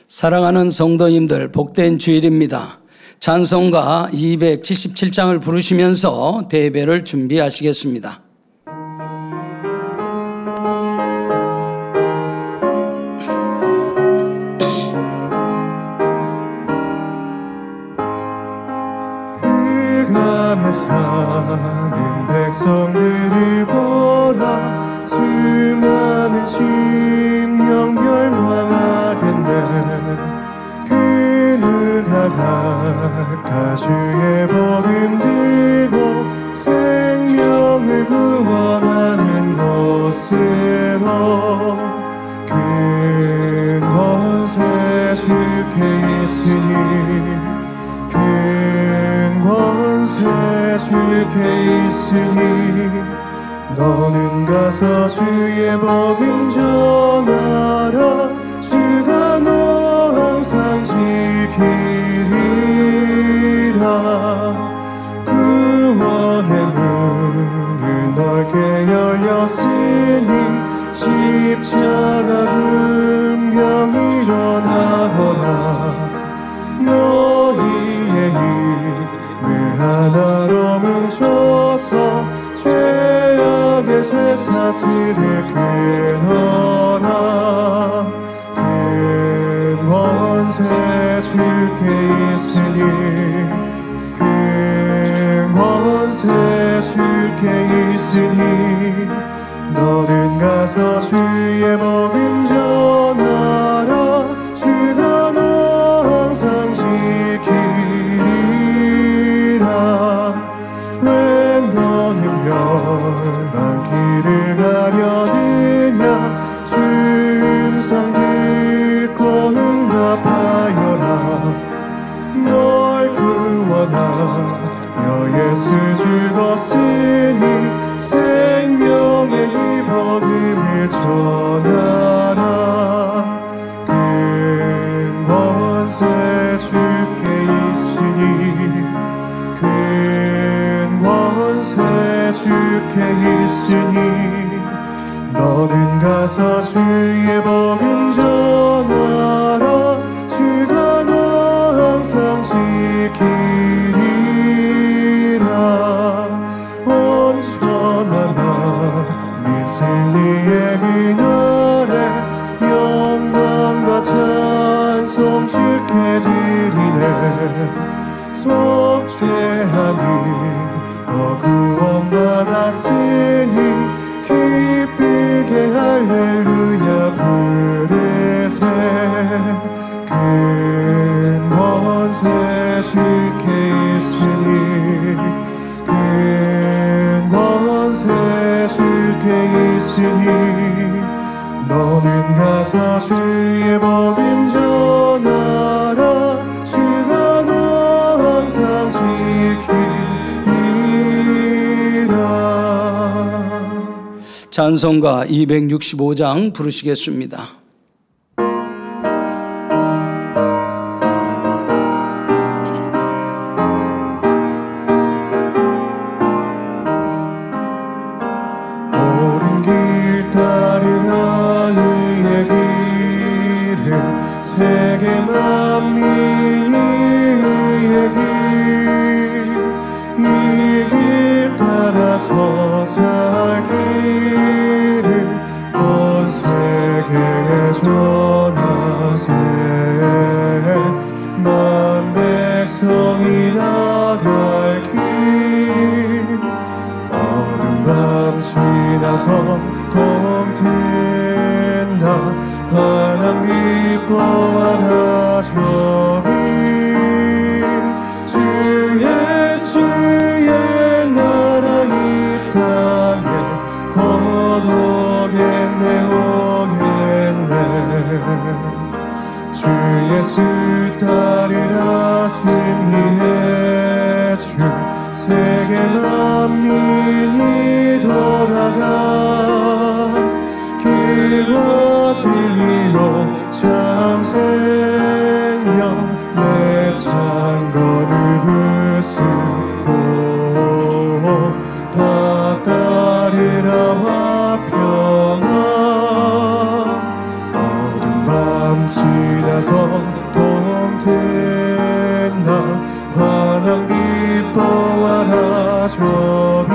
사랑하는 성도님들, 복된 주일입니다. 찬송가 277장을 부르시면서 대배를 준비하시겠습니다. 흑암에 사는 백성들을 보라. 수많은 심령 멸망하겠네. 그누가 가주의 복음 들고 생명을 구원하는 곳으로 큰 권세 주께 있으니 큰 권세 주께 있으니 너는 가서 주의 복음 전하라. 주가 너 항상 지키리라. 구원의 문은 넓게 열렸으니 십자가 분명 일어나거라. 너희의 힘을 하나로 뭉쳐서 죄악의 쇠사슬을 끊어라. 큰 권세 주께 있으니 큰 권세 주께 있으니 너는 가서 주의 복음 전하라. 주가 너 항상 지키리라. 왜 너는 멸망길을 가려느냐. 주 음성 듣고 응답하여라. 널 구원하여 예수 죽었으니 생명의 이 복음을 전하라. 큰 권세 주께 있으니 큰 권세 주께 있으니 너는 가서 주의 복음 전하라. 주가 너 항상 지키리라. 온전한 미 승리의 그날에 영광과 찬송 주께 드리네. 속죄함이 더 구원받았으니 기쁘게 할렐루야 부르세. 큰 권세 주께 있으니 큰 권세 주께 있으니 너는 가서 주의 복음 전하라. 주가 너 항상 지키리라. 찬송가 265장 부르시겠습니다. 옳은 길 따르라. 의의 길을 세계 만민이 의의 길. 이 길 따라서 살 길을 온 세계에 전하세. 만 백성이 나갈 길. 어둠 밤 지나서 동튼다. 환한 빛보아 저비. 주 예수의 나라 이 땅에 곧 오겠네 오겠네. 주 예수 따르라. 승리의 주 세계 만민이 돌아가. 길과 진리로 참새 지나서 봄된다 환한 기뻐하라 저비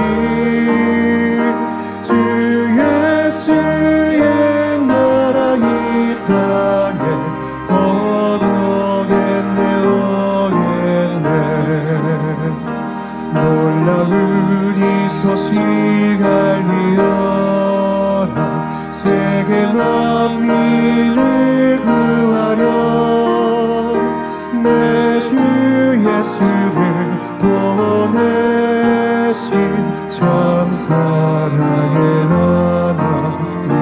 주 예수의 나라 이 땅에 거두겠네 오겠네 놀라운 이 소식 알리어라 세계 만민을 구하려 내 주 예수를 보내신 참 사랑의 하나님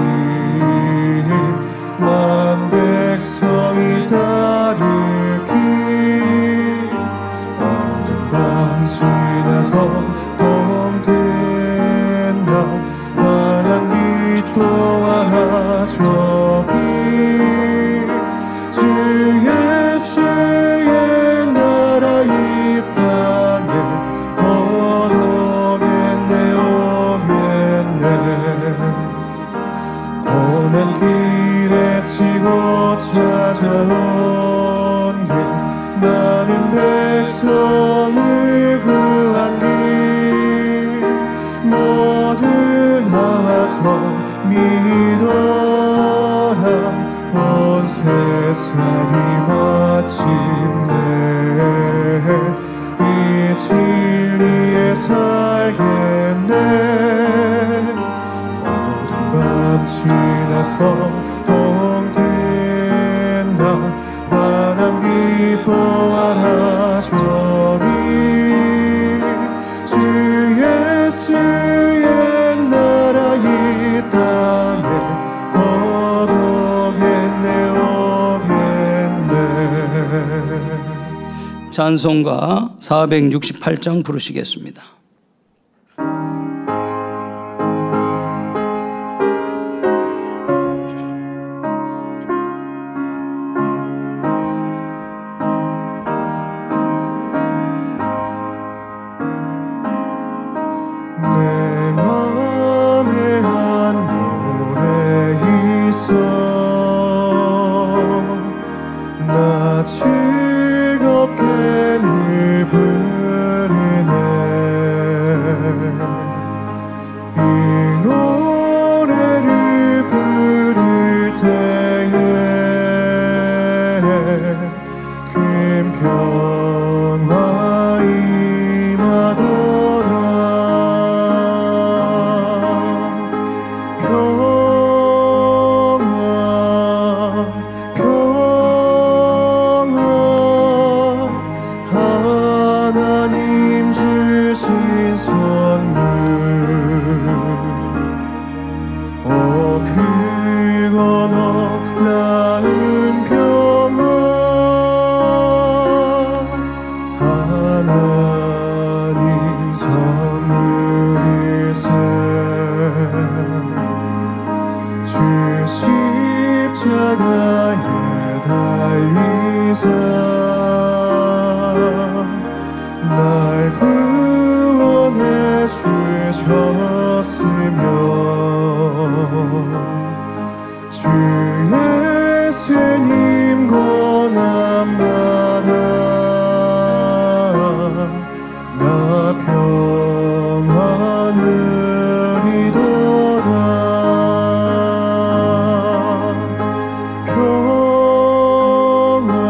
만 백성이 따를 길 어두운 밤 지나서 봄 된다 환한 빛 보아라 저기 주 예수의 나라 이 땅에 오겠네 오겠네 고난 길에 치고 찾아온 길 많은 백성을 구한 길 모두 나와서 믿어라 온 세상이 마침내 이 진리에 살겠네 어두운 밤 지나서 봄 된다 환한 기뻐하라 저비 주 예수의 나라 이 땅에 거두겠네 오겠네 찬송가 468장 부르시겠습니다. 내 맘에 한 노래 있어 나 즐겁게 늘 부르네 이 노래를 부를 때에 큰 평화 임하도다 하나님 주신 선물 오 크고 놀라운 평화 하나님 선물이세 주 십자가에 달리사 날 구원해 주셨으며 주 예수님 고난받아 나 평화 누리도다 평화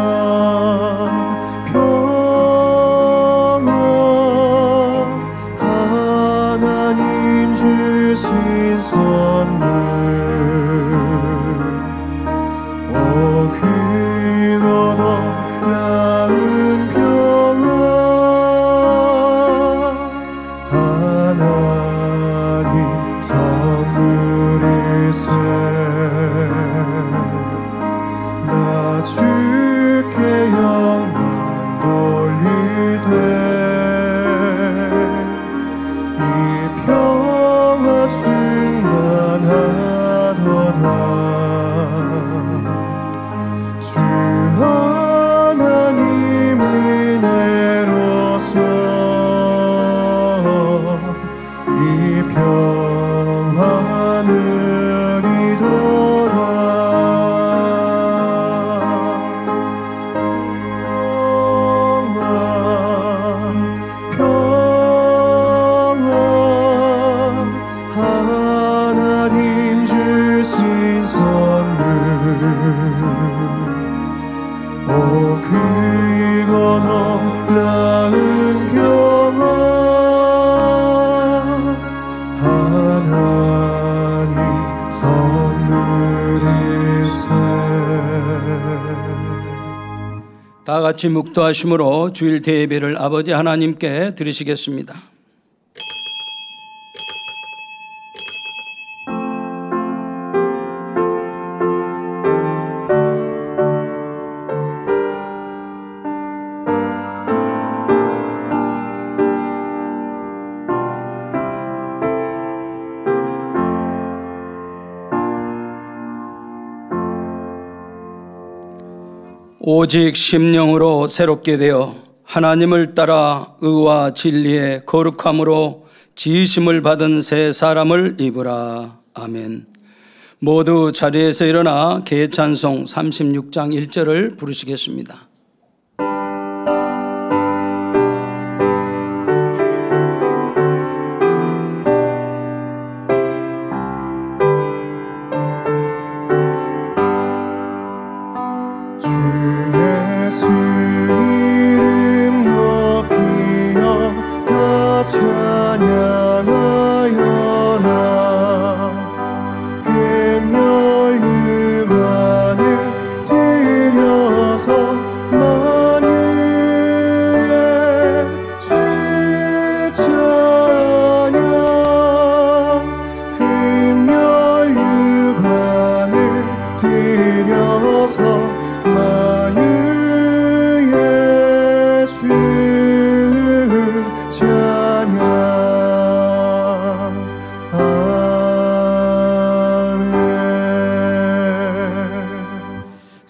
다 같이 묵도하심으로 주일 대예배를 아버지 하나님께 드리시겠습니다. 오직 심령으로 새롭게 되어 하나님을 따라 의와 진리의 거룩함으로 지으심을 받은 새 사람을 입으라. 아멘. 모두 자리에서 일어나 개찬송 36장 1절을 부르시겠습니다.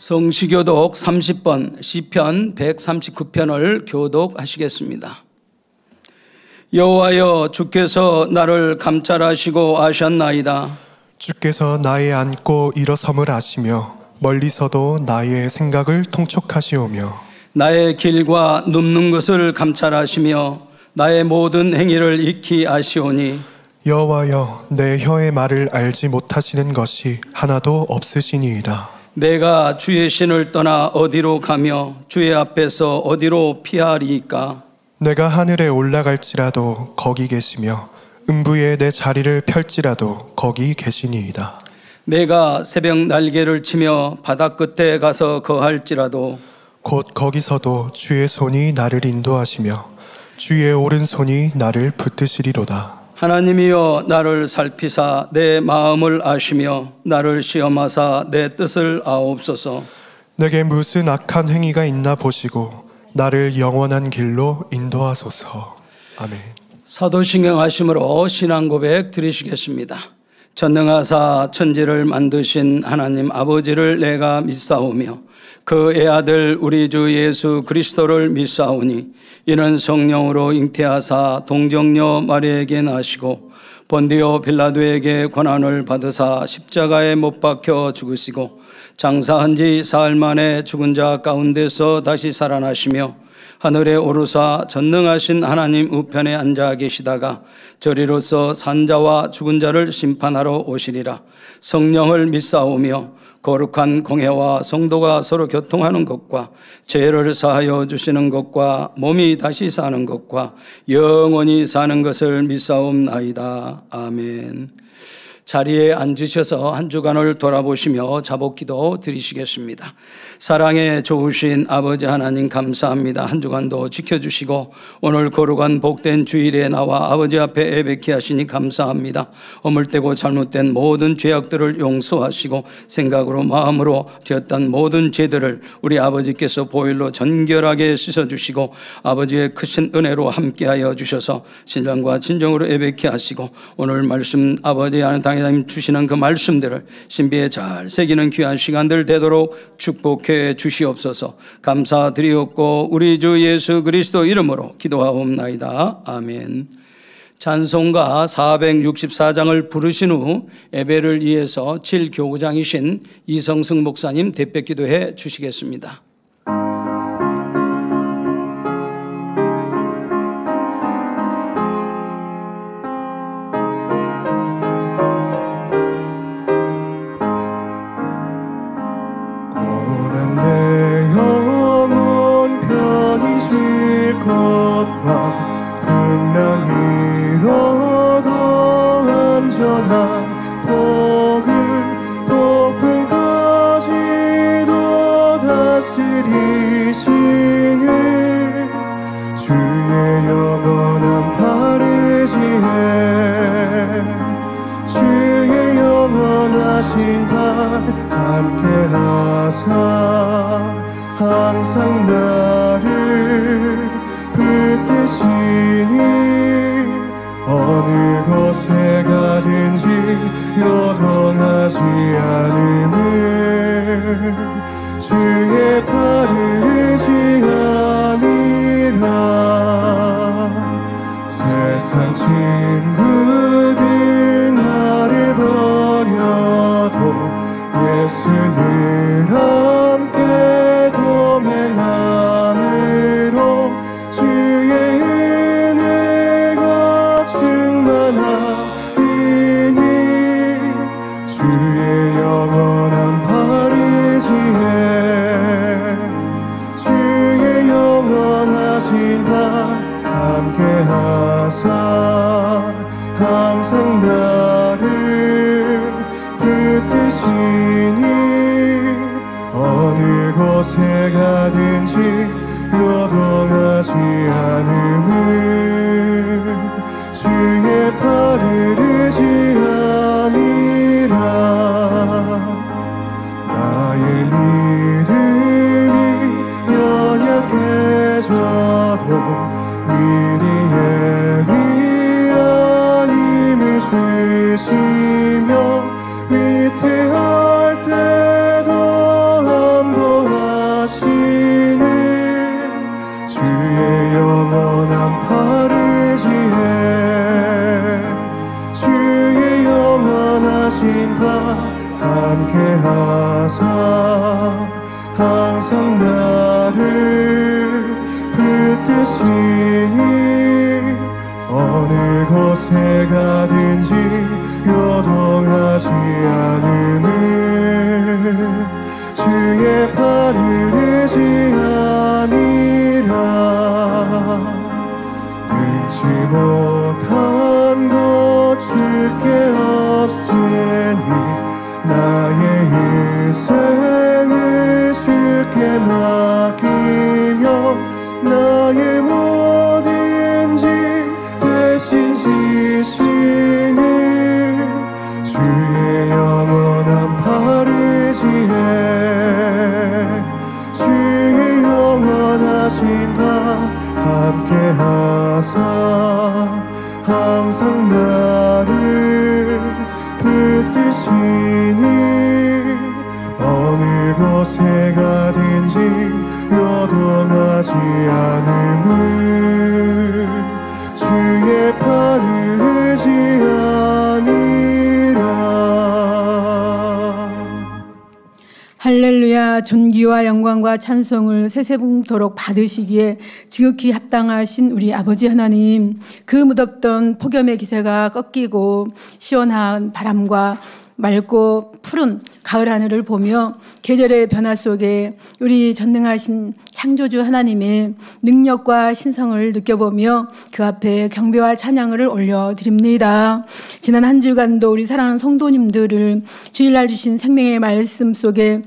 성시교독 30번 시편 139편을 교독하시겠습니다. 여호와여, 주께서 나를 감찰하시고 아셨나이다. 주께서 나의 앉고 일어섬을 아시며 멀리서도 나의 생각을 통촉하시오며 나의 길과 눕는 것을 감찰하시며 나의 모든 행위를 익히 아시오니 여호와여, 내 혀의 말을 알지 못하시는 것이 하나도 없으시니이다. 내가 주의 신을 떠나 어디로 가며 주의 앞에서 어디로 피하리이까? 내가 하늘에 올라갈지라도 거기 계시며 음부에 내 자리를 펼지라도 거기 계시니이다. 내가 새벽 날개를 치며 바다 끝에 가서 거할지라도 곧 거기서도 주의 손이 나를 인도하시며 주의 오른손이 나를 붙드시리로다. 하나님이여, 나를 살피사 내 마음을 아시며 나를 시험하사 내 뜻을 아옵소서. 내게 무슨 악한 행위가 있나 보시고 나를 영원한 길로 인도하소서. 아멘. 사도신경하심으로 신앙고백 드리시겠습니다. 전능하사 천지를 만드신 하나님 아버지를 내가 믿사오며 그 애아들 우리 주 예수 그리스도를 믿사오니 이는 성령으로 잉태하사 동정녀 마리아에게 나시고 본디오 빌라도에게 고난을 받으사 십자가에 못 박혀 죽으시고 장사한 지 사흘 만에 죽은 자 가운데서 다시 살아나시며 하늘에 오르사 전능하신 하나님 우편에 앉아 계시다가 저리로서 산자와 죽은 자를 심판하러 오시리라. 성령을 믿사오며 거룩한 공회와 성도가 서로 교통하는 것과 죄를 사하여 주시는 것과 몸이 다시 사는 것과 영원히 사는 것을 믿사옵나이다. 아멘. 자리에 앉으셔서 한 주간을 돌아보시며 자복기도 드리시겠습니다. 사랑에 좋으신 아버지 하나님 감사합니다. 한 주간도 지켜주시고 오늘 거룩한 복된 주일에 나와 아버지 앞에 예배케 하시니 감사합니다. 어물되고 잘못된 모든 죄악들을 용서하시고 생각으로 마음으로 지었던 모든 죄들을 우리 아버지께서 보혈로 정결하게 씻어주시고 아버지의 크신 은혜로 함께하여 주셔서 신령과 진정으로 예배케 하시고 오늘 말씀 아버지 하나님 주시는 그 말씀들을 신비에 잘 새기는 귀한 시간들 되도록 축복해 주시옵소서. 감사드리옵고 우리 주 예수 그리스도 이름으로 기도하옵나이다. 아멘. 찬송가 464장을 부르신 후 예배를 위해서 7교구장이신 이성승 목사님 대표 기도해 주시겠습니다. 폭풍까지도 다스리시 하사 항상 나를 붙드시니 어느 곳에 가든지 요동하지 않음은 주의 팔을 의지함이라. 세상 친구들 나를 버려도 예수는 함께 동행함으로 주의 은혜가 충만하리니 주의 영원한 바르지에 주의 영원하신 발 함께 하사 항상 나를 붙드시니 어느 곳에 가든지 요동하지 않음은 주의 팔을 의지함이라. 나의 믿음이 연약해져도 미리 예비한 힘을 주시며 위태할 때도 안보하시는 주의 영원한 바르지에 주의 영원하신 발 함께 하사 항상 나를 붙드시니 어느 곳에 가든지 요동하지 않음은 주의 팔을 의지함이라. 능치 못한 것 주께 없으니 나의 일생을 주께 맡기며 나의 모든 짐 대신 지시는 주의 영원한 바르지에 주의 영원하신 발 함께 하사 항상 나를 붙드시니 어느 곳에 가든지 요동하지 않음은 주의 팔을 의지함이라. 할렐루야. 존귀와 영광과 찬송을 세세붕토록 받으시기에 지극히 합당하신 우리 아버지 하나님, 그 무덥던 폭염의 기세가 꺾이고 시원한 바람과 맑고 푸른 가을 하늘을 보며 계절의 변화 속에 우리 전능하신 창조주 하나님의 능력과 신성을 느껴보며 그 앞에 경배와 찬양을 올려드립니다. 지난 한 주간도 우리 사랑하는 성도님들을 주일날 주신 생명의 말씀 속에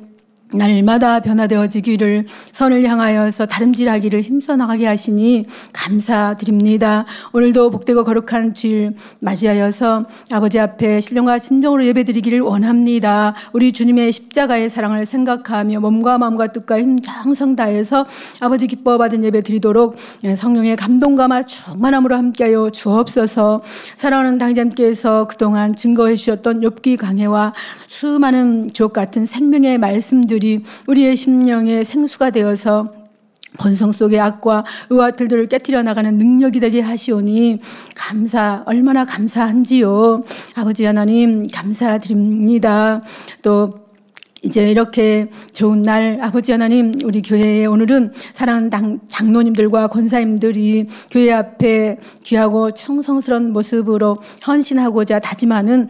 날마다 변화되어지기를, 선을 향하여서 다름질하기를 힘써 나가게 하시니 감사드립니다. 오늘도 복되고 거룩한 주일 맞이하여서 아버지 앞에 신령과 진정으로 예배드리기를 원합니다. 우리 주님의 십자가의 사랑을 생각하며 몸과 마음과 뜻과 힘 정성 다해서 아버지 기뻐 받은 예배 드리도록 성령의 감동과 충만함으로 함께하여 주옵소서. 사랑하는 당자님께서 그동안 증거해 주셨던 욥기 강해와 수많은 주옥 같은 생명의 말씀들이 우리의 심령에 생수가 되어서 본성 속의 악과 의와 틀들을 깨트려 나가는 능력이 되게 하시오니 얼마나 감사한지요. 아버지 하나님 감사드립니다. 또 이제 이렇게 좋은 날 아버지 하나님, 우리 교회에 오늘은 사랑하는 장로님들과 권사님들이 교회 앞에 귀하고 충성스러운 모습으로 헌신하고자 다짐하는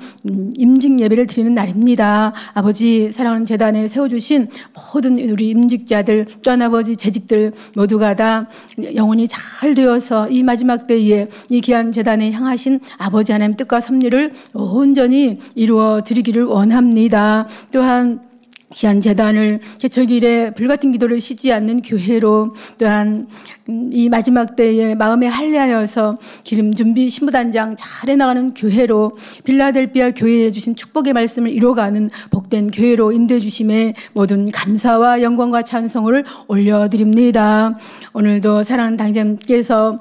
임직 예배를 드리는 날입니다. 아버지, 사랑하는 재단에 세워주신 모든 우리 임직자들 또한 아버지 재직들 모두가 다 영혼이 잘 되어서 이 마지막 때에 이 귀한 재단에 향하신 아버지 하나님 뜻과 섭리를 온전히 이루어 드리기를 원합니다. 또한 귀한 재단을 개척 이래 불같은 기도를 쉬지 않는 교회로, 또한 이 마지막 때에 마음에 할례하여서 기름 준비 신부단장 잘 해나가는 교회로, 빌라델비아 교회에 주신 축복의 말씀을 이뤄가는 복된 교회로 인도해 주심에 모든 감사와 영광과 찬송을 올려드립니다. 오늘도 사랑하는 당장님께서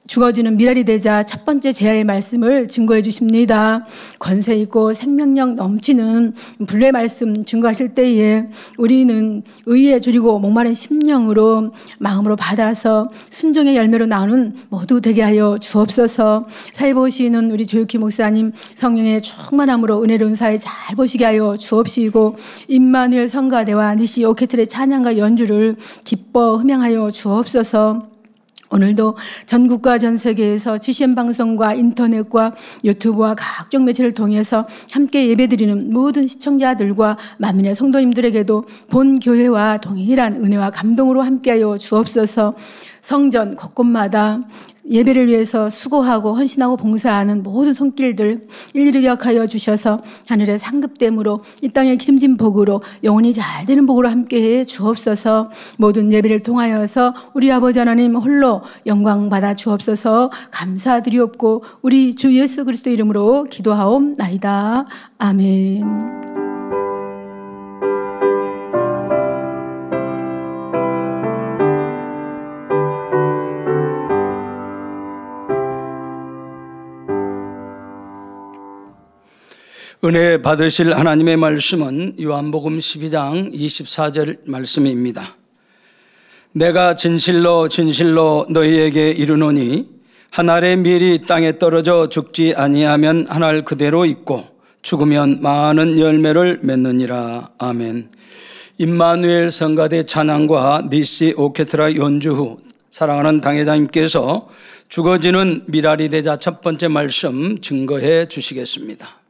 죽어지는 미랄이 되자 첫 번째 제야의 말씀을 증거해 주십니다. 권세 있고 생명력 넘치는 불의 말씀 증거하실 때에 우리는 의에 줄이고 목마른 심령으로 마음으로 받아서 순종의 열매로 나오는 모두 되게 하여 주옵소서. 사회 보시는 우리 조육희 목사님 성령의 충만함으로 은혜로운 사회 잘 보시게 하여 주옵시고, 임마누엘 성가대와 니시 오케트의 찬양과 연주를 기뻐 흠양하여 주옵소서. 오늘도 전국과 전 세계에서 GCN 방송과 인터넷과 유튜브와 각종 매체를 통해서 함께 예배드리는 모든 시청자들과 만민의 성도님들에게도 본 교회와 동일한 은혜와 감동으로 함께하여 주옵소서. 성전 곳곳마다 예배를 위해서 수고하고 헌신하고 봉사하는 모든 손길들 일일이 기억하여 주셔서 하늘의 상급됨으로 이 땅의 기름진 복으로 영혼이 잘 되는 복으로 함께해 주옵소서. 모든 예배를 통하여서 우리 아버지 하나님 홀로 영광 받아 주옵소서. 감사드리옵고 우리 주 예수 그리스도 이름으로 기도하옵나이다. 아멘. 은혜 받으실 하나님의 말씀은 요한복음 12장 24절 말씀입니다. 내가 진실로 진실로 너희에게 이르노니 한 알의 밀이 땅에 떨어져 죽지 아니하면 한 알 그대로 있고 죽으면 많은 열매를 맺느니라. 아멘. 임마누엘 성가대 찬양과 니시 오케트라 연주 후 사랑하는 당회장님께서 죽어지는 미랄이 되자 첫 번째 말씀 증거해 주시겠습니다.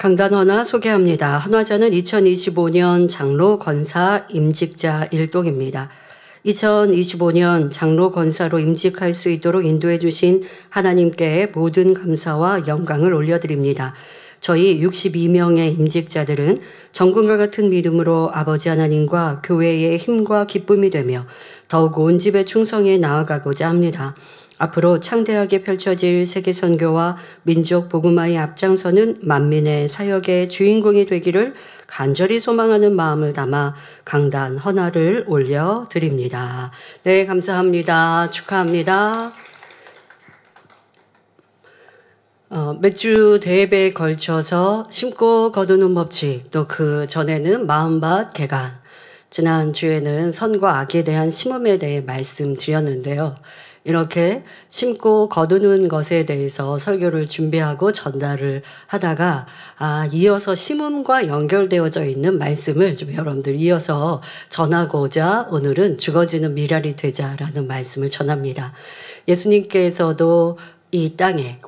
강단 헌화 소개합니다. 헌화자는 2025년 장로 권사 임직자 일동입니다. 2025년 장로 권사로 임직할 수 있도록 인도해 주신 하나님께 모든 감사와 영광을 올려드립니다. 저희 62명의 임직자들은 정금과 같은 믿음으로 아버지 하나님과 교회의 힘과 기쁨이 되며 더욱 온 집에 충성해 나아가고자 합니다. 앞으로 창대하게 펼쳐질 세계선교와 민족 복음화의 앞장서는 만민의 사역의 주인공이 되기를 간절히 소망하는 마음을 담아 강단 헌화를 올려드립니다. 네, 감사합니다. 축하합니다. 몇 주 대회에 걸쳐서 심고 거두는 법칙, 또 그 전에는 마음밭 개간, 지난주에는 선과 악에 대한 심음에 대해 말씀드렸는데요. 이렇게 심고 거두는 것에 대해서 설교를 준비하고 전달을 하다가 이어서 심음과 연결되어져 있는 말씀을 좀 여러분들 이어서 전하고자 오늘은 죽어지는 미랄이 되자라는 말씀을 전합니다. 예수님께서도 이 땅에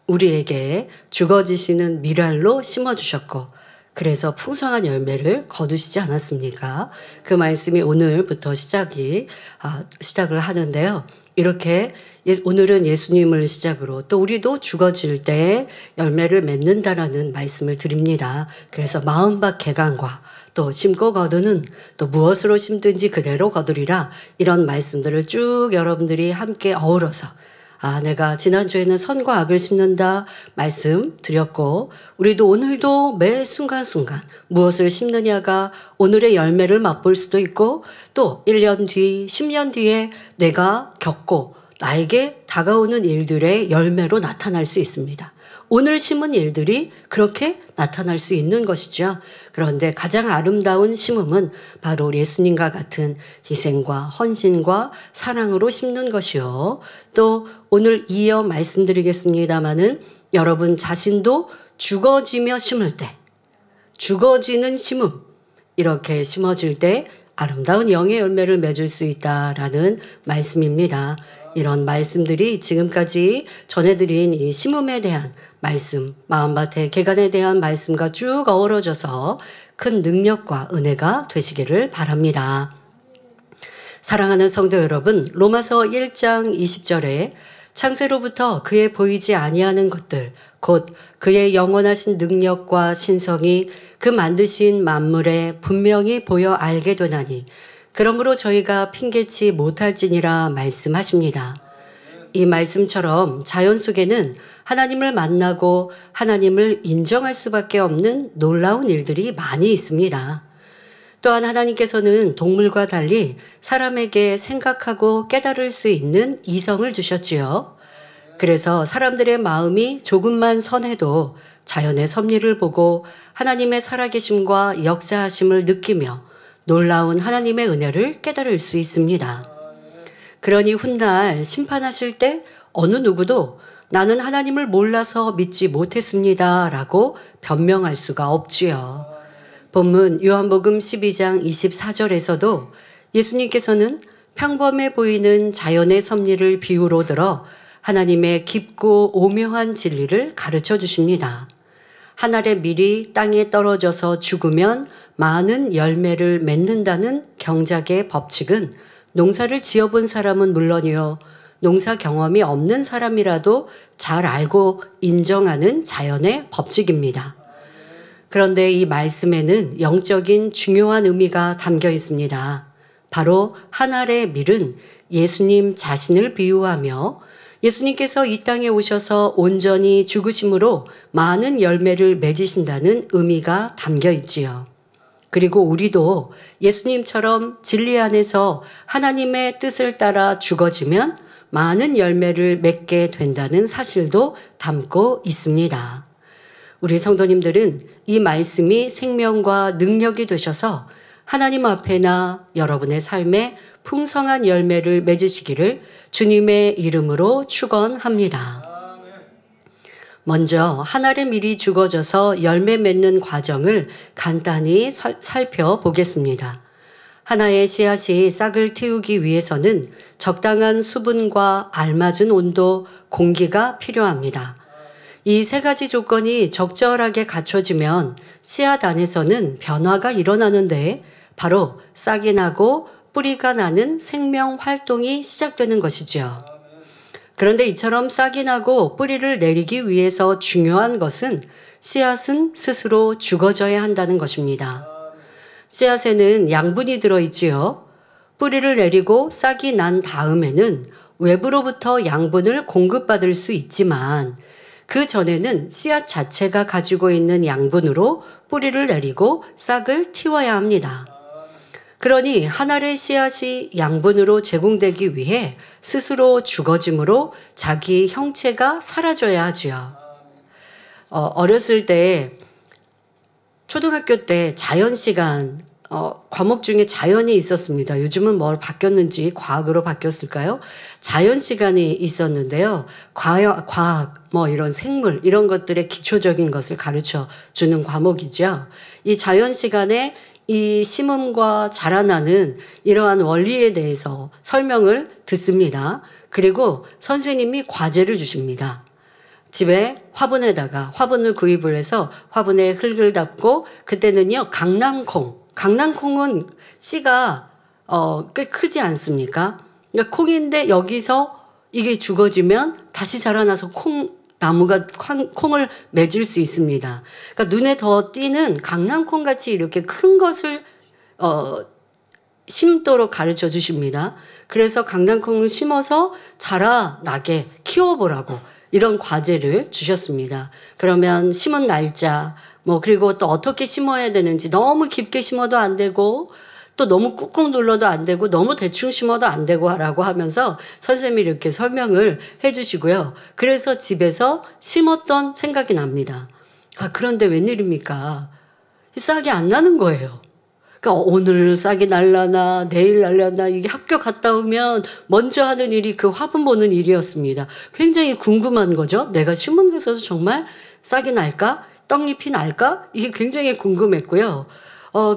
우리에게 죽어지시는 미랄로 심어주셨고 그래서 풍성한 열매를 거두시지 않았습니까? 그 말씀이 오늘부터 시작을 하는데요. 이렇게 오늘은 예수님을 시작으로 또 우리도 죽어질 때 열매를 맺는다라는 말씀을 드립니다. 그래서 마음밭 개간과 또 심고 거두는 또 무엇으로 심든지 그대로 거두리라 이런 말씀들을 쭉 여러분들이 함께 어우러서 내가 지난주에는 선과 악을 심는다 말씀 드렸고 우리도 오늘도 매 순간순간 무엇을 심느냐가 오늘의 열매를 맛볼 수도 있고 또 1년 뒤, 10년 뒤에 내가 겪고 나에게 다가오는 일들의 열매로 나타날 수 있습니다. 오늘 심은 일들이 그렇게 나타날 수 있는 것이죠. 그런데 가장 아름다운 심음은 바로 예수님과 같은 희생과 헌신과 사랑으로 심는 것이요. 또 오늘 이어 말씀드리겠습니다마는 여러분 자신도 죽어지며 심을 때, 죽어지는 심음, 이렇게 심어질 때 아름다운 영의 열매를 맺을 수 있다라는 말씀입니다. 이런 말씀들이 지금까지 전해드린 이 심음에 대한 말씀, 마음밭의 개간에 대한 말씀과 쭉 어우러져서 큰 능력과 은혜가 되시기를 바랍니다. 사랑하는 성도 여러분, 로마서 1장 20절에 창세로부터 그의 보이지 아니하는 것들, 곧 그의 영원하신 능력과 신성이 그 만드신 만물에 분명히 보여 알게 되나니 그러므로 저희가 핑계치 못할지니라 말씀하십니다. 이 말씀처럼 자연 속에는 하나님을 만나고 하나님을 인정할 수밖에 없는 놀라운 일들이 많이 있습니다. 또한 하나님께서는 동물과 달리 사람에게 생각하고 깨달을 수 있는 이성을 주셨지요. 그래서 사람들의 마음이 조금만 선해도 자연의 섭리를 보고 하나님의 살아계심과 역사하심을 느끼며 놀라운 하나님의 은혜를 깨달을 수 있습니다. 그러니 훗날 심판하실 때 어느 누구도 나는 하나님을 몰라서 믿지 못했습니다 라고 변명할 수가 없지요. 본문 요한복음 12장 24절에서도 예수님께서는 평범해 보이는 자연의 섭리를 비유로 들어 하나님의 깊고 오묘한 진리를 가르쳐 주십니다. 한 알의 밀이 땅에 떨어져서 죽으면 많은 열매를 맺는다는 경작의 법칙은 농사를 지어본 사람은 물론이요, 농사 경험이 없는 사람이라도 잘 알고 인정하는 자연의 법칙입니다. 그런데 이 말씀에는 영적인 중요한 의미가 담겨 있습니다. 바로 한 알의 밀은 예수님 자신을 비유하며 예수님께서 이 땅에 오셔서 온전히 죽으심으로 많은 열매를 맺으신다는 의미가 담겨 있지요. 그리고 우리도 예수님처럼 진리 안에서 하나님의 뜻을 따라 죽어지면 많은 열매를 맺게 된다는 사실도 담고 있습니다. 우리 성도님들은 이 말씀이 생명과 능력이 되셔서 하나님 앞에나 여러분의 삶에 풍성한 열매를 맺으시기를 주님의 이름으로 축원합니다. 먼저 한 알의 밀이 죽어져서 열매 맺는 과정을 간단히 살펴보겠습니다. 하나의 씨앗이 싹을 틔우기 위해서는 적당한 수분과 알맞은 온도, 공기가 필요합니다. 이 세 가지 조건이 적절하게 갖춰지면 씨앗 안에서는 변화가 일어나는데 바로 싹이 나고 뿌리가 나는 생명 활동이 시작되는 것이죠. 그런데 이처럼 싹이 나고 뿌리를 내리기 위해서 중요한 것은 씨앗은 스스로 죽어져야 한다는 것입니다. 씨앗에는 양분이 들어있지요. 뿌리를 내리고 싹이 난 다음에는 외부로부터 양분을 공급받을 수 있지만 그 전에는 씨앗 자체가 가지고 있는 양분으로 뿌리를 내리고 싹을 틔워야 합니다. 그러니 한 알의 씨앗이 양분으로 제공되기 위해 스스로 죽어짐으로 자기 형체가 사라져야 하지요. 어렸을 때 초등학교 때 자연 시간 과목 중에 자연이 있었습니다. 요즘은 뭘 바뀌었는지 과학으로 바뀌었을까요? 자연 시간이 있었는데요. 과학, 이런 생물, 이런 것들의 기초적인 것을 가르쳐 주는 과목이죠. 이 자연 시간에 이 심음과 자라나는 이러한 원리에 대해서 설명을 듣습니다. 그리고 선생님이 과제를 주십니다. 집에 화분을 구입을 해서 화분에 흙을 담고 그때는요 강낭콩은 씨가 꽤 크지 않습니까? 그러니까 콩인데 여기서 이게 죽어지면 다시 자라나서 나무가 콩을 맺을 수 있습니다. 그러니까 눈에 더 띄는 강낭콩 같이 이렇게 큰 것을 심도록 가르쳐 주십니다. 그래서 강낭콩을 심어서 자라나게 키워보라고 이런 과제를 주셨습니다. 그러면 심은 날짜, 그리고 또 어떻게 심어야 되는지 너무 깊게 심어도 안 되고 또 너무 꾹꾹 눌러도 안 되고 너무 대충 심어도 안 되고 라고 하면서 선생님이 이렇게 설명을 해 주시고요. 그래서 집에서 심었던 생각이 납니다. 그런데 웬일입니까? 싹이 안 나는 거예요. 그러니까 오늘 싹이 날라나 내일 날라나 이게 학교 갔다 오면 먼저 하는 일이 그 화분 보는 일이었습니다. 굉장히 궁금한 거죠. 내가 심은 것에서 정말 싹이 날까? 떡잎이 날까? 이게 굉장히 궁금했고요.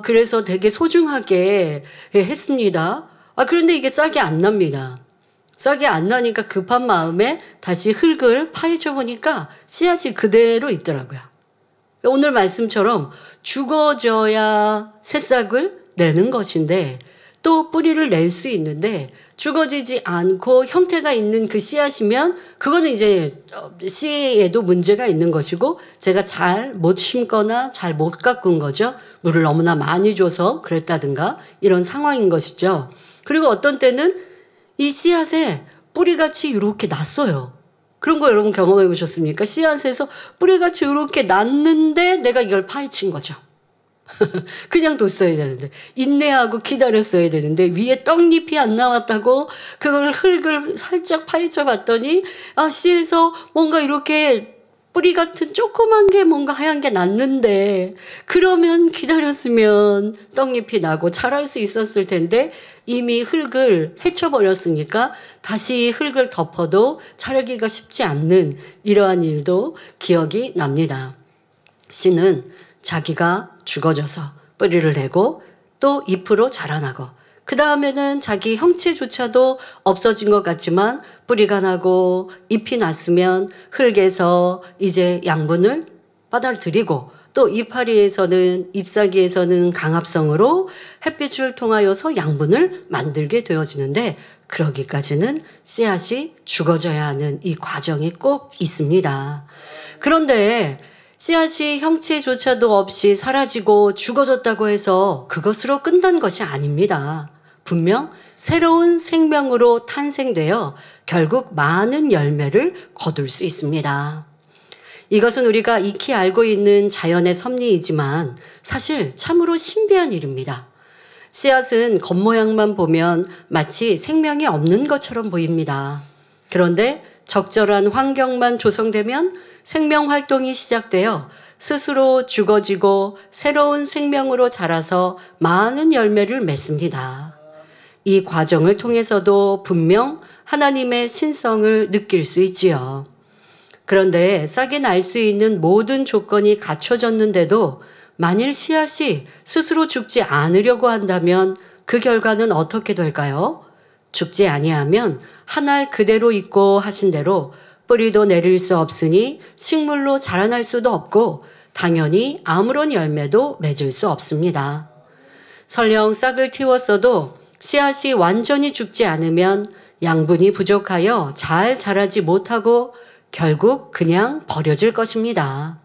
그래서 되게 소중하게 했습니다. 그런데 이게 싹이 안 납니다. 싹이 안 나니까 급한 마음에 다시 흙을 파헤쳐 보니까 씨앗이 그대로 있더라고요. 오늘 말씀처럼 죽어져야 새싹을 내는 것인데 또 뿌리를 낼 수 있는데 죽어지지 않고 형태가 있는 그 씨앗이면 그거는 이제 씨에도 문제가 있는 것이고 제가 잘 못 심거나 잘 못 가꾼 거죠. 물을 너무나 많이 줘서 그랬다든가 이런 상황인 것이죠. 그리고 어떤 때는 이 씨앗에 뿌리같이 이렇게 났어요. 그런 거 여러분 경험해 보셨습니까? 씨앗에서 뿌리같이 이렇게 났는데 내가 이걸 파헤친 거죠. 그냥 뒀어야 되는데 인내하고 기다렸어야 되는데 위에 떡잎이 안 나왔다고 그걸 흙을 살짝 파헤쳐 봤더니 씨에서 뭔가 이렇게 뿌리 같은 조그만 게 뭔가 하얀 게 났는데 그러면 기다렸으면 떡잎이 나고 자랄 수 있었을 텐데 이미 흙을 헤쳐버렸으니까 다시 흙을 덮어도 자라기가 쉽지 않는 이러한 일도 기억이 납니다. 씨는 자기가 죽어져서 뿌리를 내고 또 잎으로 자라나고 그 다음에는 자기 형체조차도 없어진 것 같지만 뿌리가 나고 잎이 났으면 흙에서 이제 양분을 받아들이고 또 이파리에서는 잎사귀에서는 강합성으로 햇빛을 통하여서 양분을 만들게 되어지는데 그러기까지는 씨앗이 죽어져야 하는 이 과정이 꼭 있습니다. 그런데 씨앗이 형체조차도 없이 사라지고 죽어졌다고 해서 그것으로 끝난 것이 아닙니다. 분명 새로운 생명으로 탄생되어 결국 많은 열매를 거둘 수 있습니다. 이것은 우리가 익히 알고 있는 자연의 섭리이지만 사실 참으로 신비한 일입니다. 씨앗은 겉모양만 보면 마치 생명이 없는 것처럼 보입니다. 그런데 적절한 환경만 조성되면 생명 활동이 시작되어 스스로 죽어지고 새로운 생명으로 자라서 많은 열매를 맺습니다. 이 과정을 통해서도 분명 하나님의 신성을 느낄 수 있지요. 그런데 싹이 날 수 있는 모든 조건이 갖춰졌는데도 만일 씨앗이 스스로 죽지 않으려고 한다면 그 결과는 어떻게 될까요? 죽지 아니하면 한 알 그대로 있고 하신 대로 뿌리도 내릴 수 없으니 식물로 자라날 수도 없고 당연히 아무런 열매도 맺을 수 없습니다. 설령 싹을 틔웠어도 씨앗이 완전히 죽지 않으면 양분이 부족하여 잘 자라지 못하고 결국 그냥 버려질 것입니다.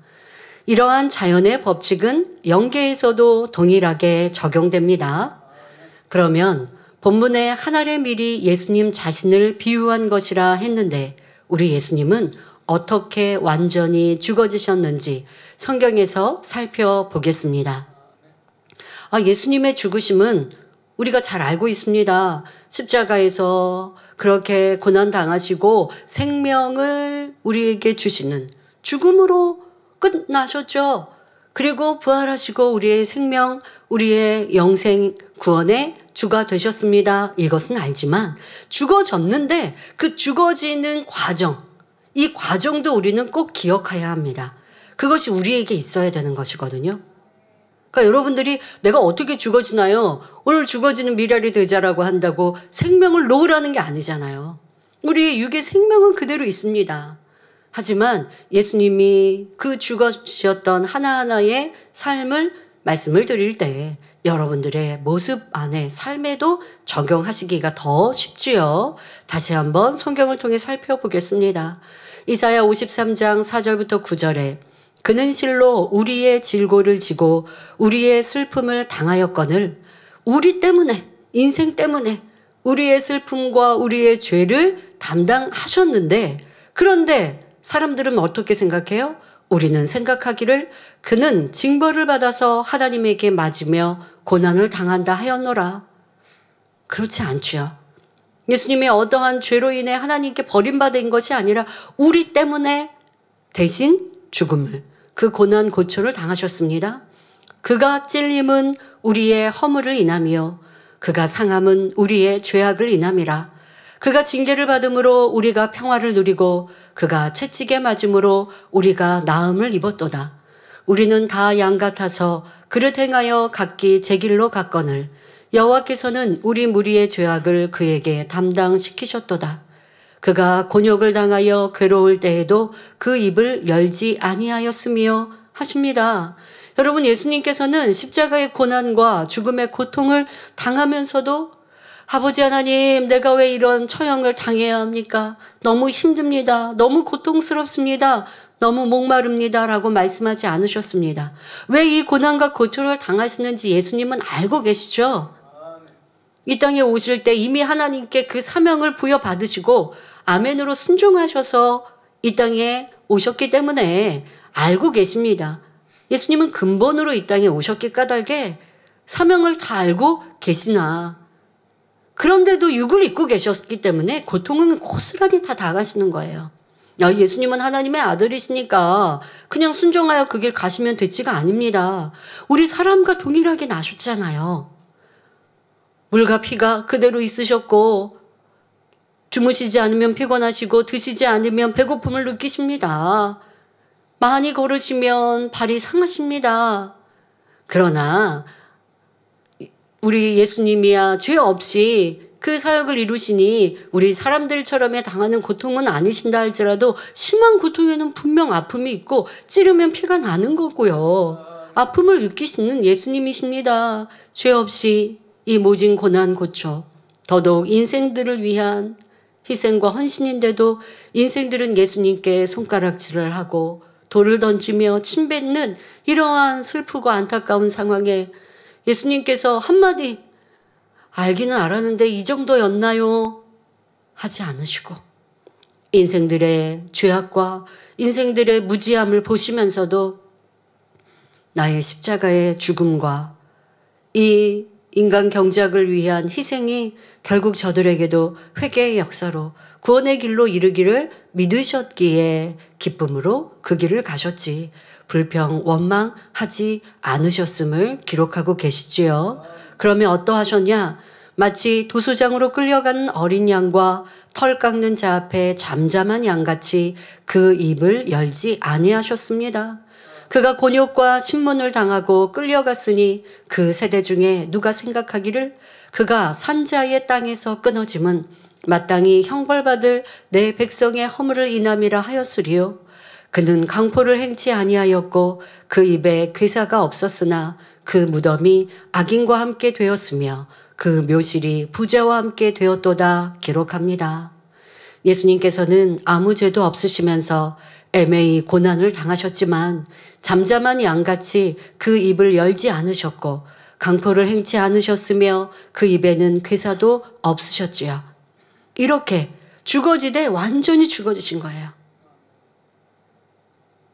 이러한 자연의 법칙은 영계에서도 동일하게 적용됩니다. 그러면 본문에 한 알의 밀이 예수님 자신을 비유한 것이라 했는데 우리 예수님은 어떻게 완전히 죽어지셨는지 성경에서 살펴보겠습니다. 예수님의 죽으심은 우리가 잘 알고 있습니다. 십자가에서 그렇게 고난당하시고 생명을 우리에게 주시는 죽음으로 끝나셨죠. 그리고 부활하시고 우리의 생명, 우리의 영생 구원의 주가 되셨습니다. 이것은 알지만 죽어졌는데 그 죽어지는 과정, 이 과정도 우리는 꼭 기억해야 합니다. 그것이 우리에게 있어야 되는 것이거든요. 그러니까 여러분들이 내가 어떻게 죽어지나요? 오늘 죽어지는 미랄이 되자라고 한다고 생명을 놓으라는 게 아니잖아요. 우리의 육의 생명은 그대로 있습니다. 하지만 예수님이 그 죽으셨던 하나하나의 삶을 말씀을 드릴 때 여러분들의 모습 안에 삶에도 적용하시기가 더 쉽지요. 다시 한번 성경을 통해 살펴보겠습니다. 이사야 53장 4절부터 9절에 그는 실로 우리의 질고를 지고 우리의 슬픔을 당하였거늘 우리 때문에 인생 때문에 우리의 슬픔과 우리의 죄를 담당하셨는데 그런데 사람들은 어떻게 생각해요? 우리는 생각하기를 그는 징벌을 받아서 하나님에게 맞으며 고난을 당한다 하였노라. 그렇지 않지요. 예수님이 어떠한 죄로 인해 하나님께 버림받은 것이 아니라 우리 때문에 대신 죽음을 그 고난 고초를 당하셨습니다. 그가 찔림은 우리의 허물을 인함이요 그가 상함은 우리의 죄악을 인함이라. 그가 징계를 받음으로 우리가 평화를 누리고 그가 채찍에 맞음으로 우리가 나음을 입었도다. 우리는 다 양 같아서 그릇 행하여 각기 제 길로 갔거늘 여호와께서는 우리 무리의 죄악을 그에게 담당시키셨도다. 그가 곤욕을 당하여 괴로울 때에도 그 입을 열지 아니하였으며 하십니다. 여러분 예수님께서는 십자가의 고난과 죽음의 고통을 당하면서도 아버지 하나님 내가 왜 이런 처형을 당해야 합니까? 너무 힘듭니다. 너무 고통스럽습니다. 너무 목마릅니다. 라고 말씀하지 않으셨습니다. 왜 이 고난과 고초를 당하시는지 예수님은 알고 계시죠? 이 땅에 오실 때 이미 하나님께 그 사명을 부여받으시고 아멘으로 순종하셔서 이 땅에 오셨기 때문에 알고 계십니다. 예수님은 근본으로 이 땅에 오셨기 까닭에 사명을 다 알고 계시나 그런데도 육을 입고 계셨기 때문에 고통은 고스란히 다 당하시는 거예요. 예수님은 하나님의 아들이시니까 그냥 순종하여 그 길 가시면 됐지가 아닙니다. 우리 사람과 동일하게 나셨잖아요. 물과 피가 그대로 있으셨고 주무시지 않으면 피곤하시고 드시지 않으면 배고픔을 느끼십니다. 많이 걸으시면 발이 상하십니다. 그러나 우리 예수님이야 죄 없이 그 사역을 이루시니 우리 사람들처럼의 당하는 고통은 아니신다 할지라도 심한 고통에는 분명 아픔이 있고 찌르면 피가 나는 거고요. 아픔을 느끼시는 예수님이십니다. 죄 없이 이 모진 고난 고초 더더욱 인생들을 위한 희생과 헌신인데도 인생들은 예수님께 손가락질을 하고 돌을 던지며 침뱉는 이러한 슬프고 안타까운 상황에 예수님께서 한마디 알기는 알았는데 이 정도였나요? 하지 않으시고 인생들의 죄악과 인생들의 무지함을 보시면서도 나의 십자가의 죽음과 이 인간 경작을 위한 희생이 결국 저들에게도 회개의 역사로 구원의 길로 이르기를 믿으셨기에 기쁨으로 그 길을 가셨지 불평 원망하지 않으셨음을 기록하고 계시지요. 그러면 어떠하셨냐? 마치 도수장으로 끌려간 어린 양과 털 깎는 자 앞에 잠잠한 양같이 그 입을 열지 아니하셨습니다. 그가 곤욕과 신문을 당하고 끌려갔으니 그 세대 중에 누가 생각하기를 그가 산자의 땅에서 끊어짐은 마땅히 형벌받을 내 백성의 허물을 인함이라 하였으리요. 그는 강포를 행치 아니하였고 그 입에 괴사가 없었으나 그 무덤이 악인과 함께 되었으며 그 묘실이 부자와 함께 되었도다 기록합니다. 예수님께서는 아무 죄도 없으시면서 애매히 고난을 당하셨지만 잠잠한 양같이 그 입을 열지 않으셨고 강포를 행치 않으셨으며 그 입에는 괴사도 없으셨지요. 이렇게 죽어지되 완전히 죽어지신 거예요.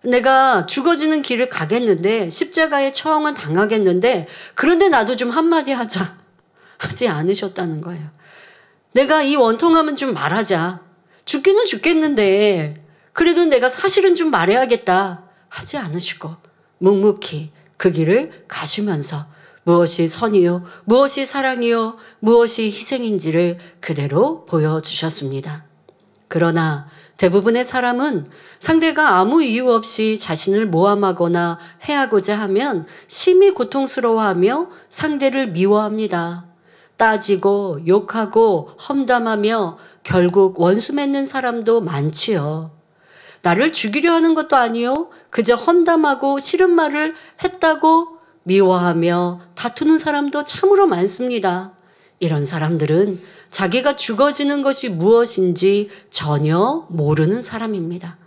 내가 죽어지는 길을 가겠는데 십자가에 처형은 당하겠는데 그런데 나도 좀 한마디 하자 하지 않으셨다는 거예요. 내가 이 원통함은 좀 말하자. 죽기는 죽겠는데 그래도 내가 사실은 좀 말해야겠다 하지 않으시고 묵묵히 그 길을 가시면서 무엇이 선이요, 무엇이 사랑이요, 무엇이 희생인지를 그대로 보여주셨습니다. 그러나 대부분의 사람은 상대가 아무 이유 없이 자신을 모함하거나 해하고자 하면 심히 고통스러워하며 상대를 미워합니다. 따지고 욕하고 험담하며 결국 원수 맺는 사람도 많지요. 나를 죽이려 하는 것도 아니요, 그저 험담하고 싫은 말을 했다고 미워하며 다투는 사람도 참으로 많습니다. 이런 사람들은 자기가 죽어지는 것이 무엇인지 전혀 모르는 사람입니다.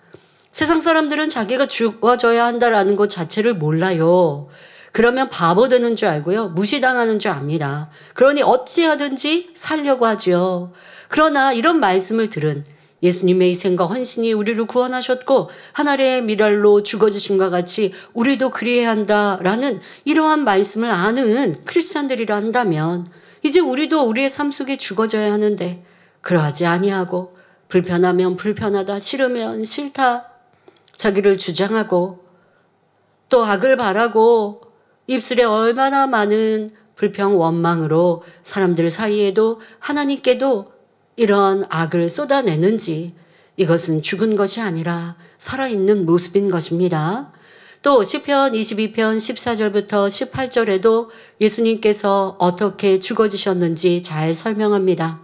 세상 사람들은 자기가 죽어져야 한다라는 것 자체를 몰라요. 그러면 바보 되는 줄 알고요. 무시당하는 줄 압니다. 그러니 어찌하든지 살려고 하죠. 그러나 이런 말씀을 들은 예수님의 희생과 헌신이 우리를 구원하셨고 하늘의 미랄로 죽어주심과 같이 우리도 그리해야 한다라는 이러한 말씀을 아는 크리스찬들이라 한다면 이제 우리도 우리의 삶 속에 죽어져야 하는데 그러하지 아니하고 불편하면 불편하다, 싫으면 싫다, 자기를 주장하고 또 악을 바라고 입술에 얼마나 많은 불평 원망으로 사람들 사이에도 하나님께도 이런 악을 쏟아내는지 이것은 죽은 것이 아니라 살아있는 모습인 것입니다. 또 시편 22편 14절부터 18절에도 예수님께서 어떻게 죽어지셨는지 잘 설명합니다.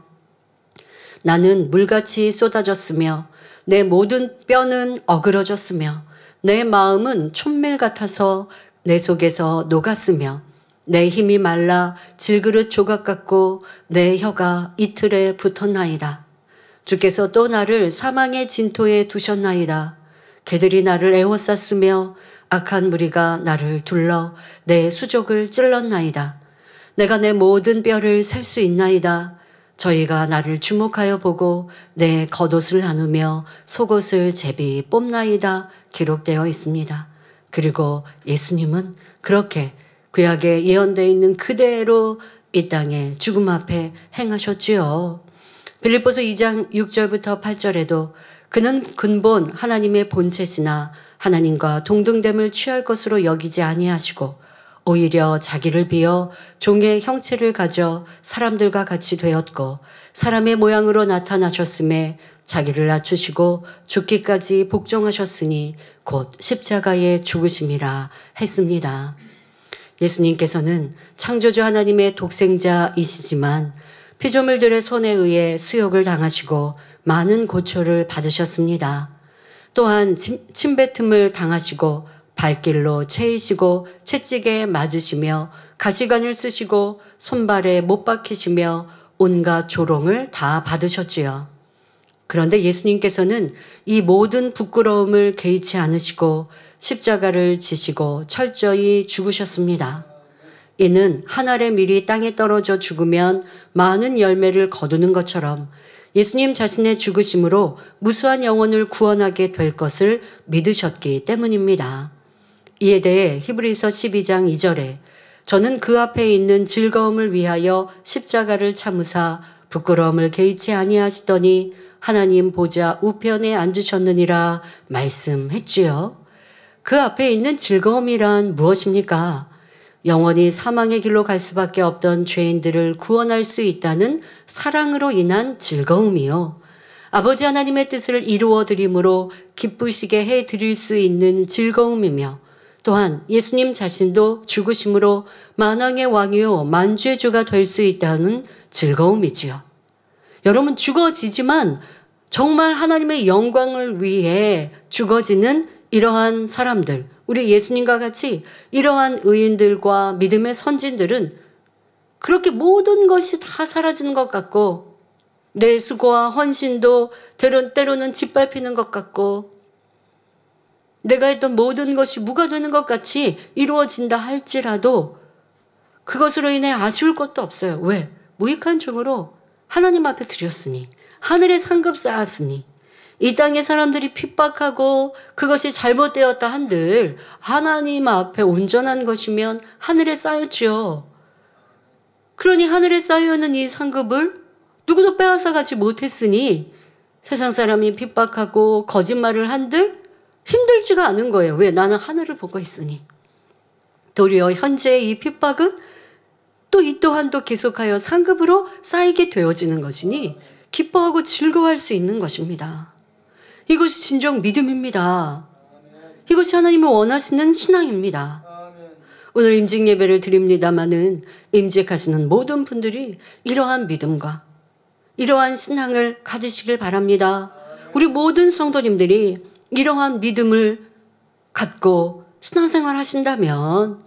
나는 물같이 쏟아졌으며 내 모든 뼈는 어그러졌으며 내 마음은 촛밀 같아서 내 속에서 녹았으며 내 힘이 말라 질그릇 조각 같고 내 혀가 이틀에 붙었나이다. 주께서 또 나를 사망의 진토에 두셨나이다. 개들이 나를 애워쌌으며 악한 무리가 나를 둘러 내 수족을 찔렀나이다. 내가 내 모든 뼈를 셀 수 있나이다. 저희가 나를 주목하여 보고 내 겉옷을 나누며 속옷을 제비 뽑나이다 기록되어 있습니다. 그리고 예수님은 그렇게 구약에 예언되어 있는 그대로 이 땅에 죽음 앞에 행하셨지요. 빌립보서 2장 6절부터 8절에도 그는 근본 하나님의 본체시나 하나님과 동등됨을 취할 것으로 여기지 아니하시고 오히려 자기를 비어 종의 형체를 가져 사람들과 같이 되었고 사람의 모양으로 나타나셨음에 자기를 낮추시고 죽기까지 복종하셨으니 곧 십자가에 죽으심이라 했습니다. 예수님께서는 창조주 하나님의 독생자이시지만 피조물들의 손에 의해 수욕을 당하시고 많은 고초를 받으셨습니다. 또한 침뱉음을 당하시고 발길로 채이시고 채찍에 맞으시며 가시관을 쓰시고 손발에 못 박히시며 온갖 조롱을 다 받으셨지요. 그런데 예수님께서는 이 모든 부끄러움을 개의치 않으시고 십자가를 지시고 철저히 죽으셨습니다. 이는 한 알의 밀이 땅에 떨어져 죽으면 많은 열매를 거두는 것처럼 예수님 자신의 죽으심으로 무수한 영혼을 구원하게 될 것을 믿으셨기 때문입니다. 이에 대해 히브리서 12장 2절에 저는 그 앞에 있는 즐거움을 위하여 십자가를 참으사 부끄러움을 개의치 아니하시더니 하나님 보좌 우편에 앉으셨느니라 말씀했지요. 그 앞에 있는 즐거움이란 무엇입니까? 영원히 사망의 길로 갈 수밖에 없던 죄인들을 구원할 수 있다는 사랑으로 인한 즐거움이요. 아버지 하나님의 뜻을 이루어 드림으로 기쁘시게 해 드릴 수 있는 즐거움이며 또한 예수님 자신도 죽으심으로 만왕의 왕이요 만주의 주가 될 수 있다는 즐거움이지요. 여러분 죽어지지만 정말 하나님의 영광을 위해 죽어지는 이러한 사람들, 우리 예수님과 같이 이러한 의인들과 믿음의 선진들은 그렇게 모든 것이 다 사라지는 것 같고 내 수고와 헌신도 때로는 짓밟히는 것 같고 내가 했던 모든 것이 무가 되는 것 같이 이루어진다 할지라도 그것으로 인해 아쉬울 것도 없어요. 왜? 무익한 중으로 하나님 앞에 드렸으니, 하늘의 상급 쌓았으니, 이 땅의 사람들이 핍박하고 그것이 잘못되었다 한들 하나님 앞에 온전한 것이면 하늘에 쌓였지요. 그러니 하늘에 쌓여있는 이 상급을 누구도 빼앗아가지 못했으니 세상 사람이 핍박하고 거짓말을 한들 힘들지가 않은 거예요. 왜? 나는 하늘을 보고 있으니. 도리어 현재의 이 핍박은 또 이 또한도 계속하여 상급으로 쌓이게 되어지는 것이니 기뻐하고 즐거워할 수 있는 것입니다. 이것이 진정 믿음입니다. 이것이 하나님이 원하시는 신앙입니다. 오늘 임직 예배를 드립니다마는 임직하시는 모든 분들이 이러한 믿음과 이러한 신앙을 가지시길 바랍니다. 우리 모든 성도님들이 이러한 믿음을 갖고 신앙생활 하신다면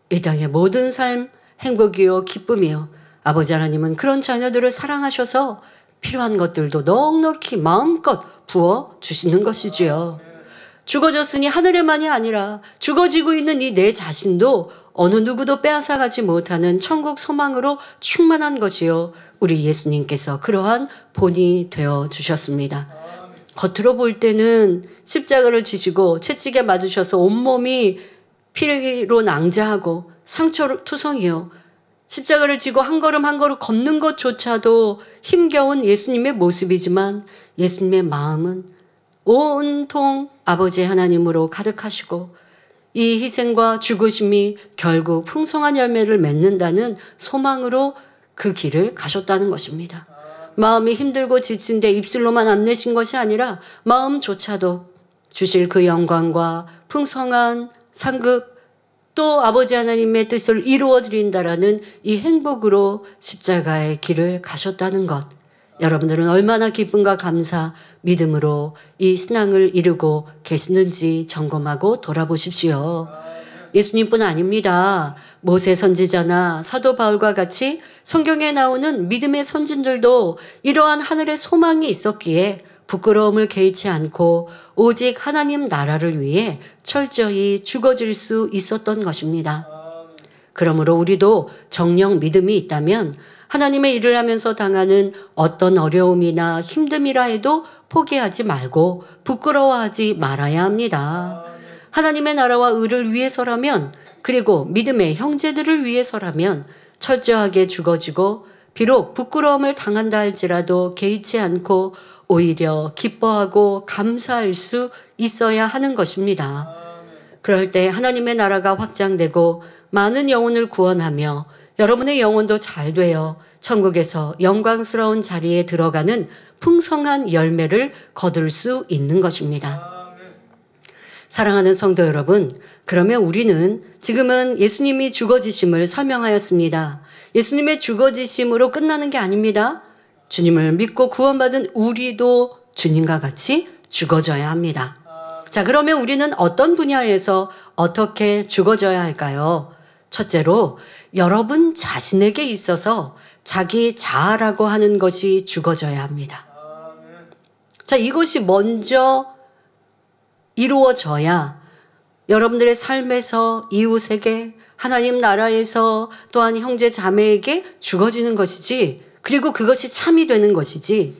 이 땅의 모든 삶 행복이요 기쁨이요 아버지 하나님은 그런 자녀들을 사랑하셔서 필요한 것들도 넉넉히 마음껏 부어주시는 것이지요. 죽어졌으니 하늘에만이 아니라 죽어지고 있는 이 내 자신도 어느 누구도 빼앗아가지 못하는 천국 소망으로 충만한 것이요. 우리 예수님께서 그러한 본이 되어주셨습니다. 겉으로 볼 때는 십자가를 지시고 채찍에 맞으셔서 온몸이 피로 낭자하고 상처로 투성이요. 십자가를 지고 한 걸음 한 걸음 걷는 것조차도 힘겨운 예수님의 모습이지만 예수님의 마음은 온통 아버지 하나님으로 가득하시고 이 희생과 죽으심이 결국 풍성한 열매를 맺는다는 소망으로 그 길을 가셨다는 것입니다. 마음이 힘들고 지친데 입술로만 안 내신 것이 아니라 마음조차도 주실 그 영광과 풍성한 상급 또 아버지 하나님의 뜻을 이루어 드린다라는 이 행복으로 십자가의 길을 가셨다는 것. 여러분들은 얼마나 기쁨과 감사, 믿음으로 이 신앙을 이루고 계시는지 점검하고 돌아보십시오. 예수님뿐 아닙니다. 모세 선지자나 사도 바울과 같이 성경에 나오는 믿음의 선진들도 이러한 하늘의 소망이 있었기에 부끄러움을 개의치 않고 오직 하나님 나라를 위해 철저히 죽어질 수 있었던 것입니다. 그러므로 우리도 정령 믿음이 있다면 하나님의 일을 하면서 당하는 어떤 어려움이나 힘듦이라 해도 포기하지 말고 부끄러워하지 말아야 합니다. 하나님의 나라와 의를 위해서라면 그리고 믿음의 형제들을 위해서라면 철저하게 죽어지고 비록 부끄러움을 당한다 할지라도 개의치 않고 오히려 기뻐하고 감사할 수 있어야 하는 것입니다. 그럴 때 하나님의 나라가 확장되고 많은 영혼을 구원하며 여러분의 영혼도 잘 되어 천국에서 영광스러운 자리에 들어가는 풍성한 열매를 거둘 수 있는 것입니다. 사랑하는 성도 여러분, 그러면 우리는 지금은 예수님이 죽어지심을 설명하였습니다. 예수님의 죽어지심으로 끝나는 게 아닙니다. 주님을 믿고 구원받은 우리도 주님과 같이 죽어져야 합니다. 자, 그러면 우리는 어떤 분야에서 어떻게 죽어져야 할까요? 첫째로 여러분 자신에게 있어서 자기 자아라고 하는 것이 죽어져야 합니다. 자, 이것이 먼저 이루어져야 여러분들의 삶에서 이웃에게 하나님 나라에서 또한 형제 자매에게 죽어지는 것이지 그리고 그것이 참이 되는 것이지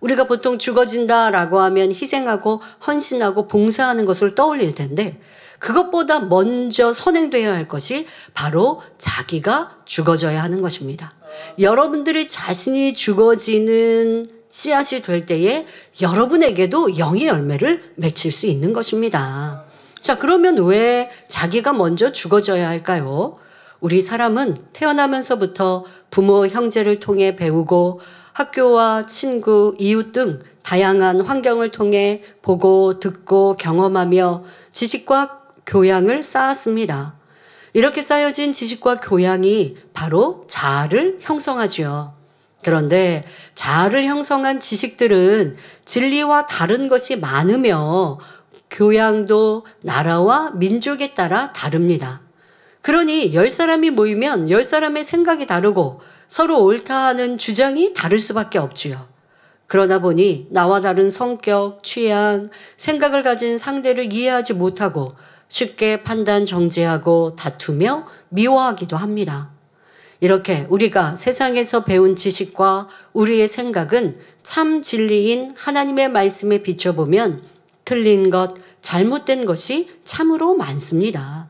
우리가 보통 죽어진다라고 하면 희생하고 헌신하고 봉사하는 것을 떠올릴 텐데 그것보다 먼저 선행되어야 할 것이 바로 자기가 죽어져야 하는 것입니다. 여러분들이 자신이 죽어지는 씨앗이 될 때에 여러분에게도 영의 열매를 맺힐 수 있는 것입니다. 자, 그러면 왜 자기가 먼저 죽어져야 할까요? 우리 사람은 태어나면서부터 부모, 형제를 통해 배우고 학교와 친구, 이웃 등 다양한 환경을 통해 보고 듣고 경험하며 지식과 교양을 쌓았습니다. 이렇게 쌓여진 지식과 교양이 바로 자아를 형성하지요. 그런데 자아를 형성한 지식들은 진리와 다른 것이 많으며 교양도 나라와 민족에 따라 다릅니다. 그러니 10사람이 모이면 10사람의 생각이 다르고 서로 옳다 하는 주장이 다를 수밖에 없지요. 그러다 보니 나와 다른 성격, 취향, 생각을 가진 상대를 이해하지 못하고 쉽게 판단 정죄하고 다투며 미워하기도 합니다. 이렇게 우리가 세상에서 배운 지식과 우리의 생각은 참 진리인 하나님의 말씀에 비춰보면 틀린 것, 잘못된 것이 참으로 많습니다.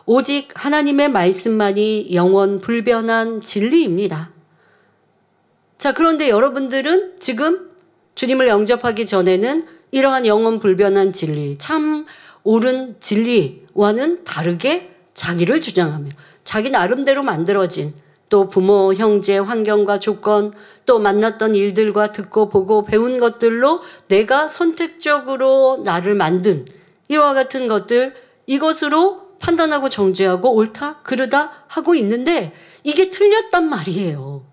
오직 하나님의 말씀만이 영원 불변한 진리입니다. 자, 그런데 여러분들은 지금 주님을 영접하기 전에는 이러한 영원 불변한 진리, 참 옳은 진리와는 다르게 자기를 주장하며 자기 나름대로 만들어진 또 부모, 형제, 환경과 조건, 또 만났던 일들과 듣고 보고 배운 것들로 내가 선택적으로 나를 만든 이와 같은 것들, 이것으로 판단하고 정죄하고 옳다, 그르다 하고 있는데 이게 틀렸단 말이에요.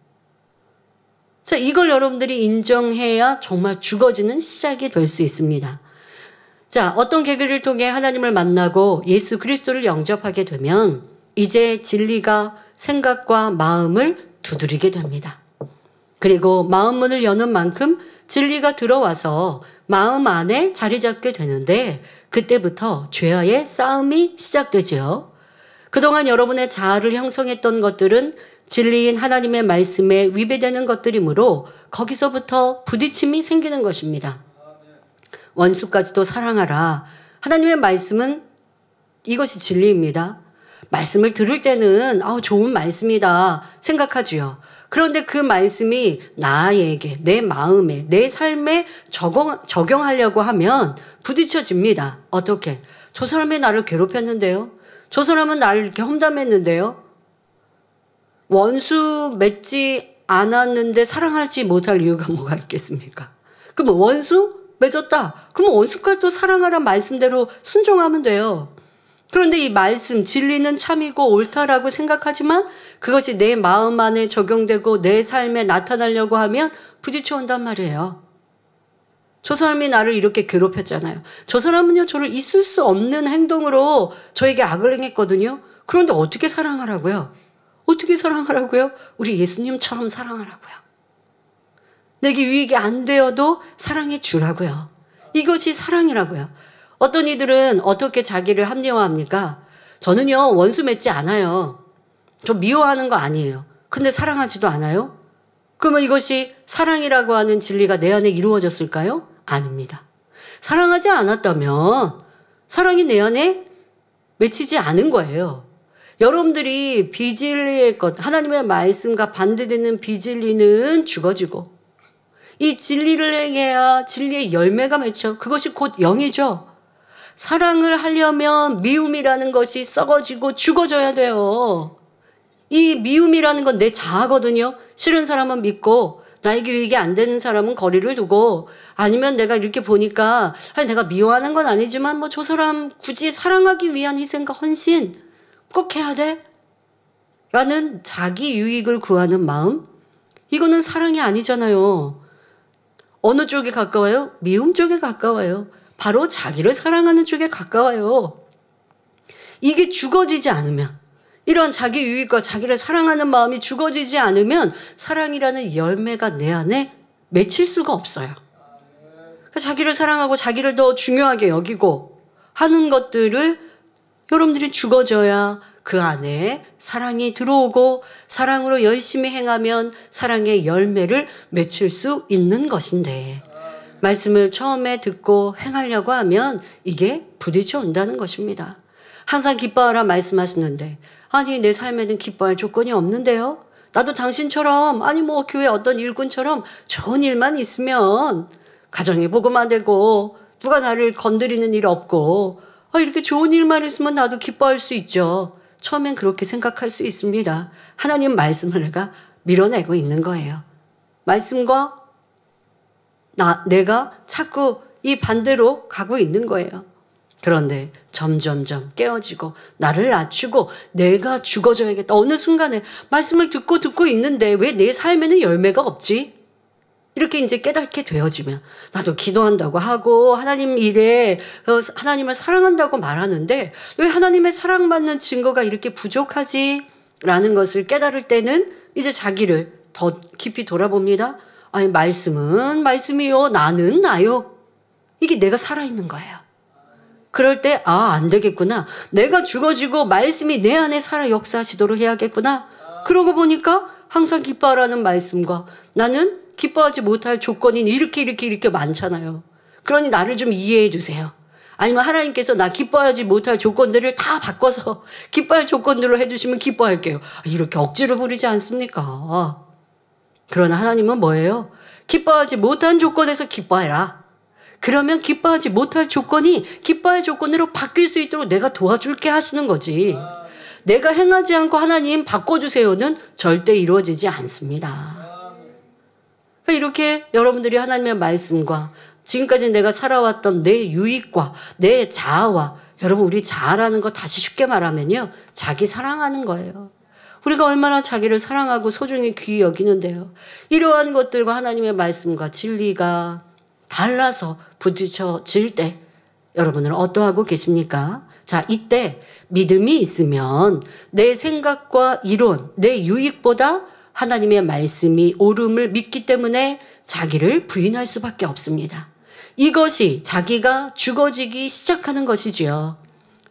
자, 이걸 여러분들이 인정해야 정말 죽어지는 시작이 될 수 있습니다. 자, 어떤 계기를 통해 하나님을 만나고 예수 그리스도를 영접하게 되면 이제 진리가 생각과 마음을 두드리게 됩니다. 그리고 마음문을 여는 만큼 진리가 들어와서 마음 안에 자리 잡게 되는데 그때부터 죄와의 싸움이 시작되죠. 그동안 여러분의 자아를 형성했던 것들은 진리인 하나님의 말씀에 위배되는 것들이므로 거기서부터 부딪힘이 생기는 것입니다. 원수까지도 사랑하라. 하나님의 말씀은 이것이 진리입니다. 말씀을 들을 때는 좋은 말씀이다 생각하지요. 그런데 그 말씀이 나에게, 내 마음에, 내 삶에 적용하려고 하면 부딪혀집니다. 어떻게? 저 사람이 나를 괴롭혔는데요. 저 사람은 나를 이렇게 험담했는데요. 원수 맺지 않았는데 사랑하지 못할 이유가 뭐가 있겠습니까? 그럼 원수 맺었다. 그럼 원수까지 또 사랑하라 말씀대로 순종하면 돼요. 그런데 이 말씀, 진리는 참이고 옳다라고 생각하지만 그것이 내 마음 안에 적용되고 내 삶에 나타나려고 하면 부딪혀 온단 말이에요. 저 사람이 나를 이렇게 괴롭혔잖아요. 저 사람은요, 저를 있을 수 없는 행동으로 저에게 악을 행했거든요. 그런데 어떻게 사랑하라고요? 어떻게 사랑하라고요? 우리 예수님처럼 사랑하라고요. 내게 유익이 안 되어도 사랑해 주라고요. 이것이 사랑이라고요. 어떤 이들은 어떻게 자기를 합리화합니까? 저는요, 원수 맺지 않아요. 저 미워하는 거 아니에요. 근데 사랑하지도 않아요? 그러면 이것이 사랑이라고 하는 진리가 내 안에 이루어졌을까요? 아닙니다. 사랑하지 않았다면 사랑이 내 안에 맺히지 않은 거예요. 여러분들이 비진리의 것, 하나님의 말씀과 반대되는 비진리는 죽어지고 이 진리를 행해야 진리의 열매가 맺혀. 그것이 곧 영이죠. 사랑을 하려면 미움이라는 것이 썩어지고 죽어져야 돼요. 이 미움이라는 건 내 자아거든요. 싫은 사람은 믿고 나에게 유익이 안 되는 사람은 거리를 두고 아니면 내가 이렇게 보니까 내가 미워하는 건 아니지만 저 사람 굳이 사랑하기 위한 희생과 헌신 꼭 해야 돼? 라는 자기 유익을 구하는 마음? 이거는 사랑이 아니잖아요. 어느 쪽에 가까워요? 미움 쪽에 가까워요. 바로 자기를 사랑하는 쪽에 가까워요. 이게 죽어지지 않으면, 이런 자기 유익과 자기를 사랑하는 마음이 죽어지지 않으면 사랑이라는 열매가 내 안에 맺힐 수가 없어요. 그러니까 자기를 사랑하고 자기를 더 중요하게 여기고 하는 것들을 여러분들이 죽어져야 그 안에 사랑이 들어오고 사랑으로 열심히 행하면 사랑의 열매를 맺힐 수 있는 것인데 말씀을 처음에 듣고 행하려고 하면 이게 부딪혀 온다는 것입니다. 항상 기뻐하라 말씀하시는데 아니 내 삶에는 기뻐할 조건이 없는데요. 나도 당신처럼 아니 교회 어떤 일꾼처럼 좋은 일만 있으면 가정에 복음만 되고 누가 나를 건드리는 일 없고 이렇게 좋은 일만 있으면 나도 기뻐할 수 있죠. 처음엔 그렇게 생각할 수 있습니다. 하나님 말씀을 내가 밀어내고 있는 거예요. 말씀과 내가 자꾸 이 반대로 가고 있는 거예요. 그런데 점점점 깨어지고 나를 낮추고 내가 죽어져야겠다. 어느 순간에 말씀을 듣고 있는데 왜 내 삶에는 열매가 없지? 이렇게 이제 깨닫게 되어지면 나도 기도한다고 하고 하나님 일에 하나님을 사랑한다고 말하는데 왜 하나님의 사랑받는 증거가 이렇게 부족하지? 라는 것을 깨달을 때는 이제 자기를 더 깊이 돌아봅니다. 아니 말씀은 말씀이요 나는 나요. 이게 내가 살아있는 거예요. 그럴 때 안 되겠구나. 내가 죽어지고 말씀이 내 안에 살아 역사하시도록 해야겠구나. 그러고 보니까 항상 기뻐하라는 말씀과 나는 기뻐하지 못할 조건이 이렇게 많잖아요. 그러니 나를 좀 이해해 주세요. 아니면 하나님께서 나 기뻐하지 못할 조건들을 다 바꿔서 기뻐할 조건들로 해주시면 기뻐할게요. 이렇게 억지로 부리지 않습니까? 그러나 하나님은 뭐예요? 기뻐하지 못한 조건에서 기뻐해라. 그러면 기뻐하지 못할 조건이 기뻐할 조건으로 바뀔 수 있도록 내가 도와줄게 하시는 거지. 내가 행하지 않고 하나님 바꿔주세요는 절대 이루어지지 않습니다. 이렇게 여러분들이 하나님의 말씀과 지금까지 내가 살아왔던 내 유익과 내 자아와 여러분 우리 자아라는 거 다시 쉽게 말하면요. 자기 사랑하는 거예요. 우리가 얼마나 자기를 사랑하고 소중히 귀히 여기는데요. 이러한 것들과 하나님의 말씀과 진리가 달라서 부딪혀질 때 여러분은 어떠하고 계십니까? 자, 이때 믿음이 있으면 내 생각과 이론, 내 유익보다 하나님의 말씀이 옳음을 믿기 때문에 자기를 부인할 수밖에 없습니다. 이것이 자기가 죽어지기 시작하는 것이지요.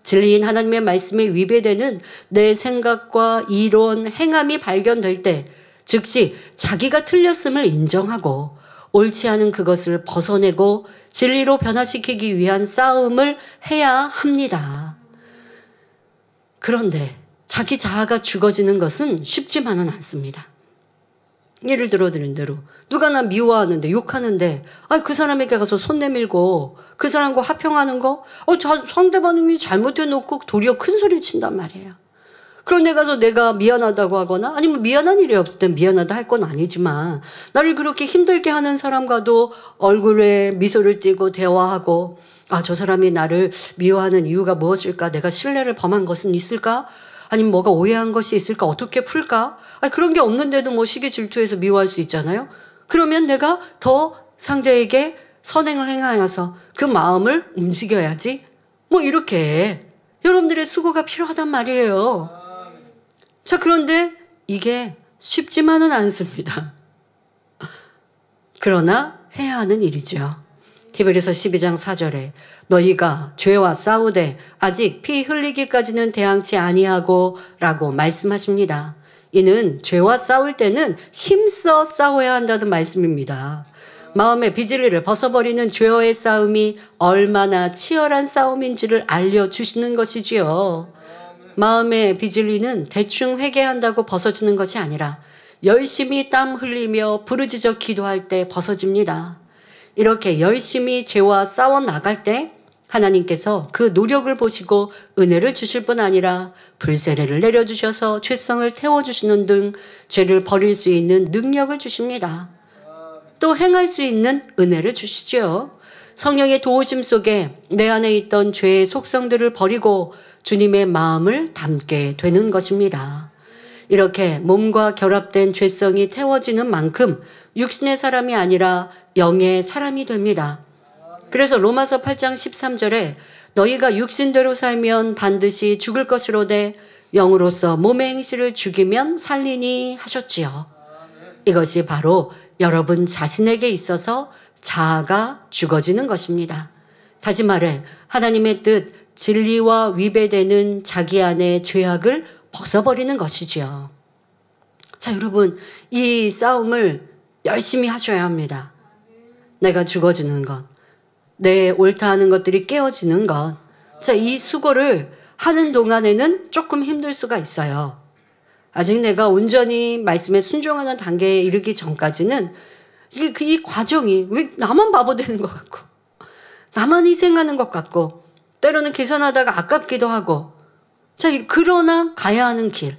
진리인 하나님의 말씀에 위배되는 내 생각과 이론, 행함이 발견될 때 즉시 자기가 틀렸음을 인정하고 옳지 않은 그것을 벗어내고 진리로 변화시키기 위한 싸움을 해야 합니다. 그런데 자기 자아가 죽어지는 것은 쉽지만은 않습니다. 예를 들어 드린 대로 누가 나 미워하는데 욕하는데 그 사람에게 가서 손 내밀고 그 사람과 화평하는 거 상대방이 잘못해놓고 도리어 큰 소리를 친단 말이에요. 그런데 가서 내가 미안하다고 하거나 아니면 미안한 일이 없을 땐 미안하다 할 건 아니지만 나를 그렇게 힘들게 하는 사람과도 얼굴에 미소를 띠고 대화하고 저 사람이 나를 미워하는 이유가 무엇일까? 내가 신뢰를 범한 것은 있을까? 아니면 뭐가 오해한 것이 있을까? 어떻게 풀까? 그런 게 없는데도 뭐 시기 질투해서 미워할 수 있잖아요. 그러면 내가 더 상대에게 선행을 행하여서 그 마음을 움직여야지. 뭐 이렇게 여러분들의 수고가 필요하단 말이에요. 자, 그런데 이게 쉽지만은 않습니다. 그러나 해야 하는 일이죠. 히브리서 12장 4절에 너희가 죄와 싸우되 아직 피 흘리기까지는 대항치 아니하고 라고 말씀하십니다. 이는 죄와 싸울 때는 힘써 싸워야 한다는 말씀입니다. 마음의 비질리를 벗어버리는 죄와의 싸움이 얼마나 치열한 싸움인지를 알려주시는 것이지요. 마음의 비질리는 대충 회개한다고 벗어지는 것이 아니라 열심히 땀 흘리며 부르짖어 기도할 때 벗어집니다. 이렇게 열심히 죄와 싸워 나갈 때 하나님께서 그 노력을 보시고 은혜를 주실 뿐 아니라 불세례를 내려주셔서 죄성을 태워주시는 등 죄를 버릴 수 있는 능력을 주십니다. 또 행할 수 있는 은혜를 주시죠. 성령의 도우심 속에 내 안에 있던 죄의 속성들을 버리고 주님의 마음을 담게 되는 것입니다. 이렇게 몸과 결합된 죄성이 태워지는 만큼 육신의 사람이 아니라 영의 사람이 됩니다. 그래서 로마서 8장 13절에 너희가 육신대로 살면 반드시 죽을 것이로되 영으로서 몸의 행실을 죽이면 살리니 하셨지요. 이것이 바로 여러분 자신에게 있어서 자아가 죽어지는 것입니다. 다시 말해 하나님의 뜻, 진리와 위배되는 자기 안의 죄악을 벗어버리는 것이지요. 자, 여러분, 이 싸움을 열심히 하셔야 합니다. 내가 죽어지는 것, 내 옳다 하는 것들이 깨어지는 것. 자, 이 수고를 하는 동안에는 조금 힘들 수가 있어요. 아직 내가 온전히 말씀에 순종하는 단계에 이르기 전까지는 이 과정이 왜 나만 바보 되는 것 같고 나만 희생하는 것 같고 때로는 계산하다가 아깝기도 하고 자, 그러나 가야 하는 길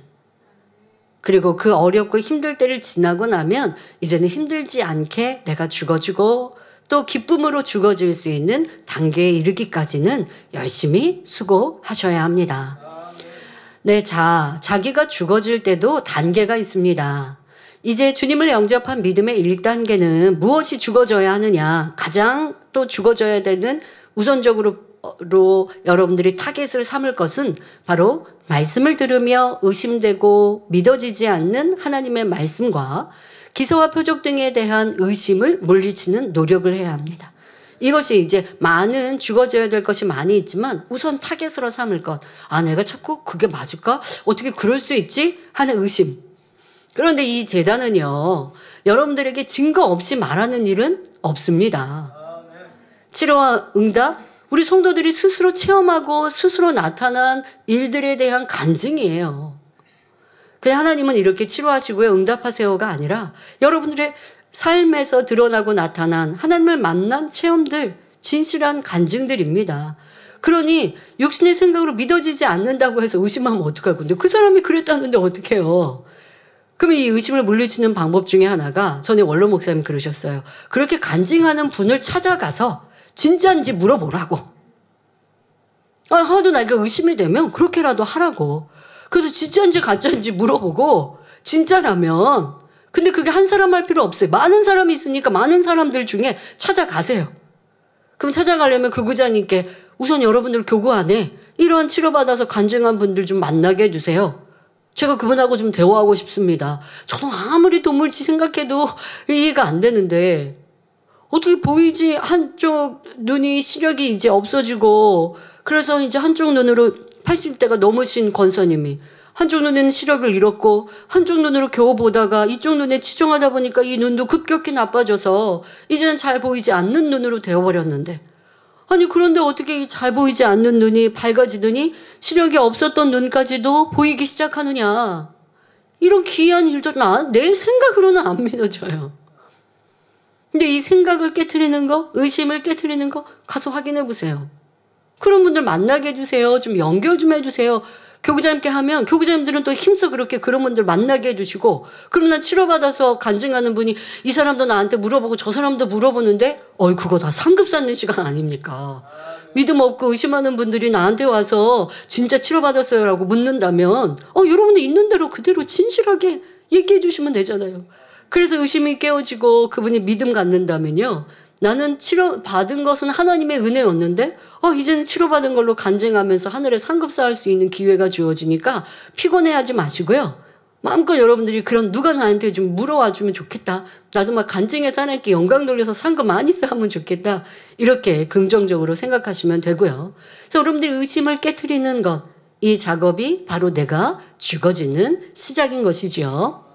그리고 그 어렵고 힘들 때를 지나고 나면 이제는 힘들지 않게 내가 죽어지고 또 기쁨으로 죽어질 수 있는 단계에 이르기까지는 열심히 수고하셔야 합니다. 네, 자기가 죽어질 때도 단계가 있습니다. 이제 주님을 영접한 믿음의 1단계는 무엇이 죽어져야 하느냐, 가장 또 죽어져야 되는 우선적으로 여러분들이 타겟을 삼을 것은 바로 말씀을 들으며 의심되고 믿어지지 않는 하나님의 말씀과 기사와 표적 등에 대한 의심을 물리치는 노력을 해야 합니다. 이것이 이제 많은 죽어져야 될 것이 많이 있지만 우선 타겟으로 삼을 것. 아, 내가 자꾸 그게 맞을까? 어떻게 그럴 수 있지? 하는 의심. 그런데 이 제단은요, 여러분들에게 증거 없이 말하는 일은 없습니다. 치료와 응답, 우리 성도들이 스스로 체험하고 스스로 나타난 일들에 대한 간증이에요. 그냥 하나님은 이렇게 치료하시고요, 응답하세요가 아니라 여러분들의 삶에서 드러나고 나타난 하나님을 만난 체험들, 진실한 간증들입니다. 그러니 육신의 생각으로 믿어지지 않는다고 해서 의심하면 어떡할 건데, 그 사람이 그랬다는데 어떡해요. 그럼 이 의심을 물리치는 방법 중에 하나가, 전에 원로 목사님 그러셨어요. 그렇게 간증하는 분을 찾아가서 진짜인지 물어보라고. 하도 나에게 의심이 되면 그렇게라도 하라고. 그래서 진짜인지 가짜인지 물어보고, 진짜라면, 근데 그게 한 사람 할 필요 없어요. 많은 사람이 있으니까 많은 사람들 중에 찾아가세요. 그럼 찾아가려면 교구자님께 우선 여러분들 교구 안에 이러한 치료받아서 간증한 분들 좀 만나게 해주세요. 제가 그분하고 좀 대화하고 싶습니다. 저도 아무리 도물지 생각해도 이해가 안 되는데, 어떻게 보이지? 한쪽 눈이 시력이 이제 없어지고, 그래서 이제 한쪽 눈으로 80대가 넘으신 권사님이 한쪽 눈에는 시력을 잃었고 한쪽 눈으로 겨우 보다가 이쪽 눈에 치중하다 보니까 이 눈도 급격히 나빠져서 이제는 잘 보이지 않는 눈으로 되어버렸는데, 아니 그런데 어떻게 잘 보이지 않는 눈이 밝아지더니 시력이 없었던 눈까지도 보이기 시작하느냐. 이런 기이한 일도 내 생각으로는 안 믿어져요. 근데 이 생각을 깨트리는 거, 의심을 깨트리는 거 가서 확인해 보세요. 그런 분들 만나게 해주세요. 좀 연결 좀 해주세요. 교구자님께 하면 교구자님들은 또 힘써 그렇게 그런 분들 만나게 해주시고, 그럼 난 치료받아서 간증하는 분이 이 사람도 나한테 물어보고 저 사람도 물어보는데 그거 다 상급 쌓는 시간 아닙니까? 믿음 없고 의심하는 분들이 나한테 와서 진짜 치료받았어요 라고 묻는다면 여러분들 있는 대로 그대로 진실하게 얘기해 주시면 되잖아요. 그래서 의심이 깨어지고 그분이 믿음 갖는다면요, 나는 치료받은 것은 하나님의 은혜였는데 이제는 치료받은 걸로 간증하면서 하늘에 상급 쌓을 수 있는 기회가 주어지니까 피곤해하지 마시고요, 마음껏 여러분들이 그런 누가 나한테 좀 물어와 주면 좋겠다, 나도 막 간증해서 하나님께 영광 돌려서 상급 많이 쌓으면 좋겠다, 이렇게 긍정적으로 생각하시면 되고요. 그래서 여러분들이 의심을 깨트리는 것, 이 작업이 바로 내가 죽어지는 시작인 것이지요.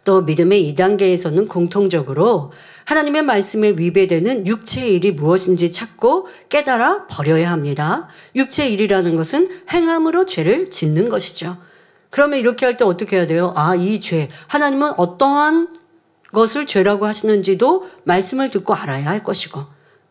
또 믿음의 2단계에서는 공통적으로 하나님의 말씀에 위배되는 육체의 일이 무엇인지 찾고 깨달아 버려야 합니다. 육체의 일이라는 것은 행함으로 죄를 짓는 것이죠. 그러면 이렇게 할 때 어떻게 해야 돼요? 이 죄, 하나님은 어떠한 것을 죄라고 하시는지도 말씀을 듣고 알아야 할 것이고,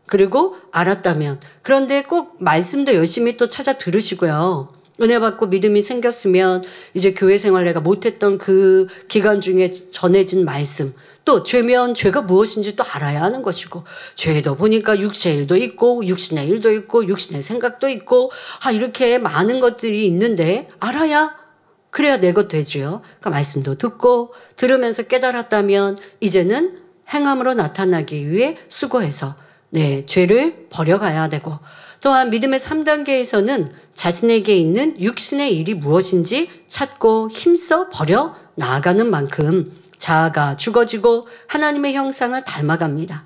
그리고 알았다면, 그런데 꼭 말씀도 열심히 또 찾아 들으시고요. 은혜 받고 믿음이 생겼으면 이제 교회 생활 내가 못했던 그 기간 중에 전해진 말씀, 또 죄면 죄가 무엇인지 또 알아야 하는 것이고, 죄도 보니까 육체의 일도 있고 육신의 일도 있고 육신의 생각도 있고 이렇게 많은 것들이 있는데 알아야 그래야 내 것 되지요. 그러니까 말씀도 듣고 들으면서 깨달았다면 이제는 행함으로 나타나기 위해 수고해서 죄를 버려가야 되고, 또한 믿음의 3단계에서는 자신에게 있는 육신의 일이 무엇인지 찾고 힘써 버려 나아가는 만큼 자아가 죽어지고 하나님의 형상을 닮아갑니다.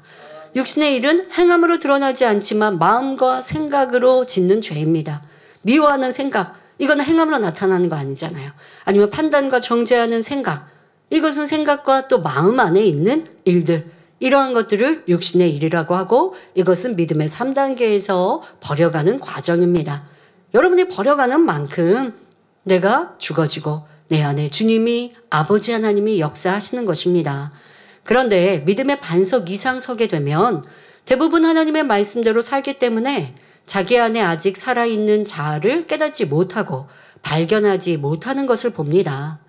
육신의 일은 행함으로 드러나지 않지만 마음과 생각으로 짓는 죄입니다. 미워하는 생각, 이건 행함으로 나타나는 거 아니잖아요. 아니면 판단과 정죄하는 생각, 이것은 생각과 또 마음 안에 있는 일들, 이러한 것들을 육신의 일이라고 하고, 이것은 믿음의 3단계에서 버려가는 과정입니다. 여러분이 버려가는 만큼 내가 죽어지고 내 안에 주님이, 아버지 하나님이 역사하시는 것입니다. 그런데 믿음의 반석 이상 서게 되면 대부분 하나님의 말씀대로 살기 때문에 자기 안에 아직 살아있는 자아를 깨닫지 못하고 발견하지 못하는 것을 봅니다.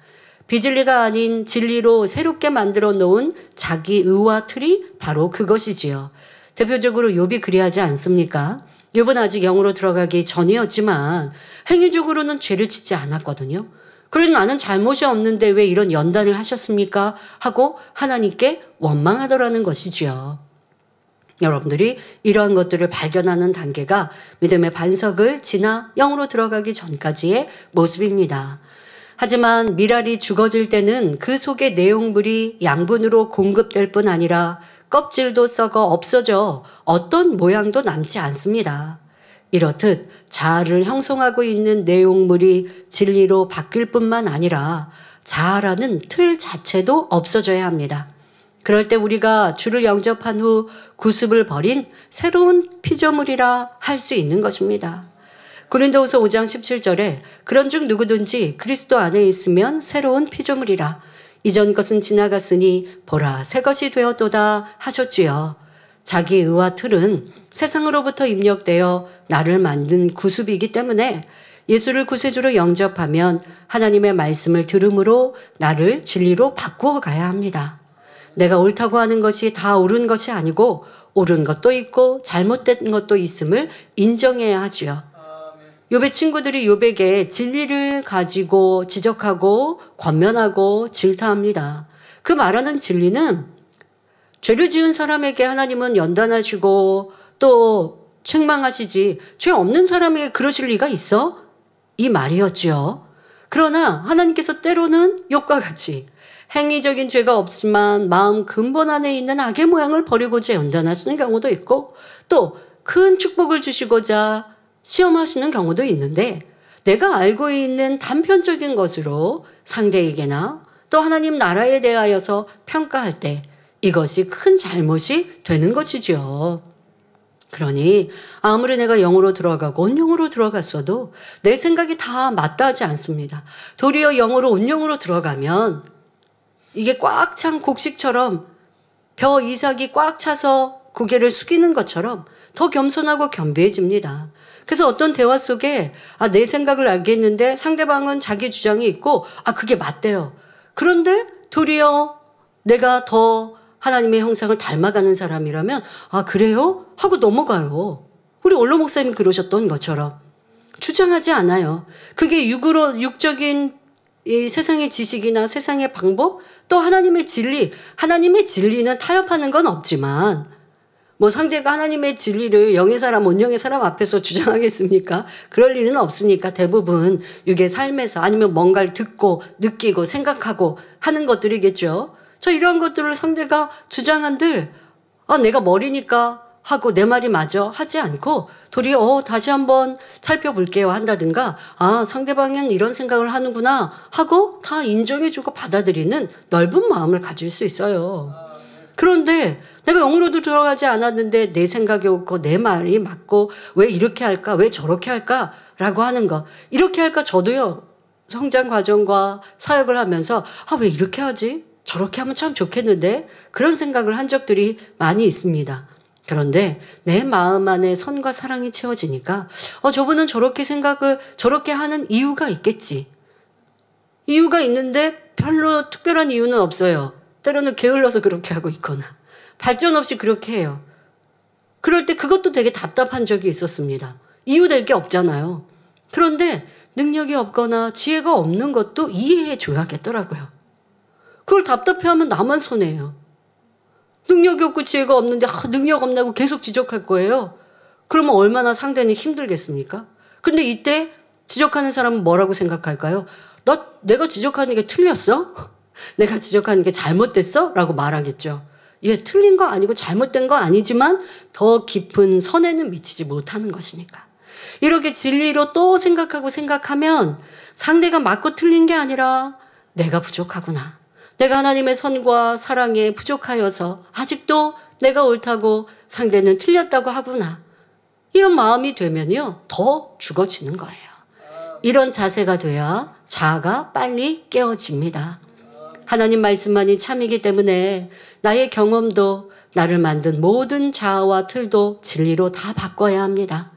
비진리가 아닌 진리로 새롭게 만들어 놓은 자기 의와 틀이 바로 그것이지요. 대표적으로 욥이 그리하지 않습니까? 욥은 아직 영으로 들어가기 전이었지만 행위적으로는 죄를 짓지 않았거든요. 그래서 나는 잘못이 없는데 왜 이런 연단을 하셨습니까? 하고 하나님께 원망하더라는 것이지요. 여러분들이 이러한 것들을 발견하는 단계가 믿음의 반석을 지나 영으로 들어가기 전까지의 모습입니다. 하지만 밀알이 죽어질 때는 그 속의 내용물이 양분으로 공급될 뿐 아니라 껍질도 썩어 없어져 어떤 모양도 남지 않습니다. 이렇듯 자아를 형성하고 있는 내용물이 진리로 바뀔 뿐만 아니라 자아라는 틀 자체도 없어져야 합니다. 그럴 때 우리가 주를 영접한 후 구습을 버린 새로운 피조물이라 할 수 있는 것입니다. 고린도후서 5장 17절에 그런즉 누구든지 그리스도 안에 있으면 새로운 피조물이라 이전 것은 지나갔으니 보라 새 것이 되었도다 하셨지요. 자기 의와 틀은 세상으로부터 입력되어 나를 만든 구습이기 때문에 예수를 구세주로 영접하면 하나님의 말씀을 들음으로 나를 진리로 바꾸어 가야 합니다. 내가 옳다고 하는 것이 다 옳은 것이 아니고 옳은 것도 있고 잘못된 것도 있음을 인정해야 하지요. 욥의 친구들이 욥에게 진리를 가지고 지적하고 권면하고 질타합니다. 그 말하는 진리는 죄를 지은 사람에게 하나님은 연단하시고 또 책망하시지 죄 없는 사람에게 그러실 리가 있어? 이 말이었지요. 그러나 하나님께서 때로는 욥과 같이 행위적인 죄가 없지만 마음 근본 안에 있는 악의 모양을 버리고자 연단하시는 경우도 있고 또 큰 축복을 주시고자 시험하시는 경우도 있는데 내가 알고 있는 단편적인 것으로 상대에게나 또 하나님 나라에 대하여서 평가할 때 이것이 큰 잘못이 되는 것이죠. 그러니 아무리 내가 영으로 들어가고 온영으로 들어갔어도 내 생각이 다 맞닿지 않습니다. 도리어 영으로 온영으로 들어가면 이게 꽉 찬 곡식처럼 벼 이삭이 꽉 차서 고개를 숙이는 것처럼 더 겸손하고 겸비해집니다. 그래서 어떤 대화 속에 내 생각을 알겠는데 상대방은 자기 주장이 있고 그게 맞대요. 그런데 도리어 내가 더 하나님의 형상을 닮아가는 사람이라면 그래요? 하고 넘어가요. 우리 원로 목사님이 그러셨던 것처럼 주장하지 않아요. 그게 육적인 이 세상의 지식이나 세상의 방법 또 하나님의 진리는 타협하는 건 없지만 상대가 하나님의 진리를 영의 사람, 온영의 사람 앞에서 주장하겠습니까? 그럴 일은 없으니까 대부분 육의 삶에서 아니면 뭔가를 듣고 느끼고 생각하고 하는 것들이겠죠. 이런 것들을 상대가 주장한들 내가 머리니까 하고 내 말이 맞아 하지 않고 도리어 다시 한번 살펴볼게요 한다든가 상대방은 이런 생각을 하는구나 하고 다 인정해주고 받아들이는 넓은 마음을 가질 수 있어요. 그런데 내가 영으로도 들어가지 않았는데 내 생각이 없고 내 말이 맞고 왜 이렇게 할까 왜 저렇게 할까 라고 하는 거 이렇게 할까 저도요 성장 과정과 사역을 하면서 왜 이렇게 하지 저렇게 하면 참 좋겠는데 그런 생각을 한 적들이 많이 있습니다. 그런데 내 마음 안에 선과 사랑이 채워지니까 저분은 저렇게 생각을 저렇게 하는 이유가 있겠지. 이유가 있는데 별로 특별한 이유는 없어요. 때로는 게을러서 그렇게 하고 있거나 발전 없이 그렇게 해요. 그럴 때 그것도 되게 답답한 적이 있었습니다. 이유 될 게 없잖아요. 그런데 능력이 없거나 지혜가 없는 것도 이해해 줘야겠더라고요. 그걸 답답해하면 나만 손해예요. 능력이 없고 지혜가 없는데 능력 없다고 계속 지적할 거예요. 그러면 얼마나 상대는 힘들겠습니까? 근데 이때 지적하는 사람은 뭐라고 생각할까요? 내가 지적하는 게 틀렸어? 내가 지적하는 게 잘못됐어? 라고 말하겠죠. 틀린 거 아니고 잘못된 거 아니지만 더 깊은 선에는 미치지 못하는 것이니까. 이렇게 진리로 또 생각하면 상대가 맞고 틀린 게 아니라 내가 부족하구나. 내가 하나님의 선과 사랑에 부족하여서 아직도 내가 옳다고 상대는 틀렸다고 하구나. 이런 마음이 되면요. 더 죽어지는 거예요. 이런 자세가 돼야 자아가 빨리 깨어집니다. 하나님 말씀만이 참이기 때문에 나의 경험도 나를 만든 모든 자아와 틀도 진리로 다 바꿔야 합니다.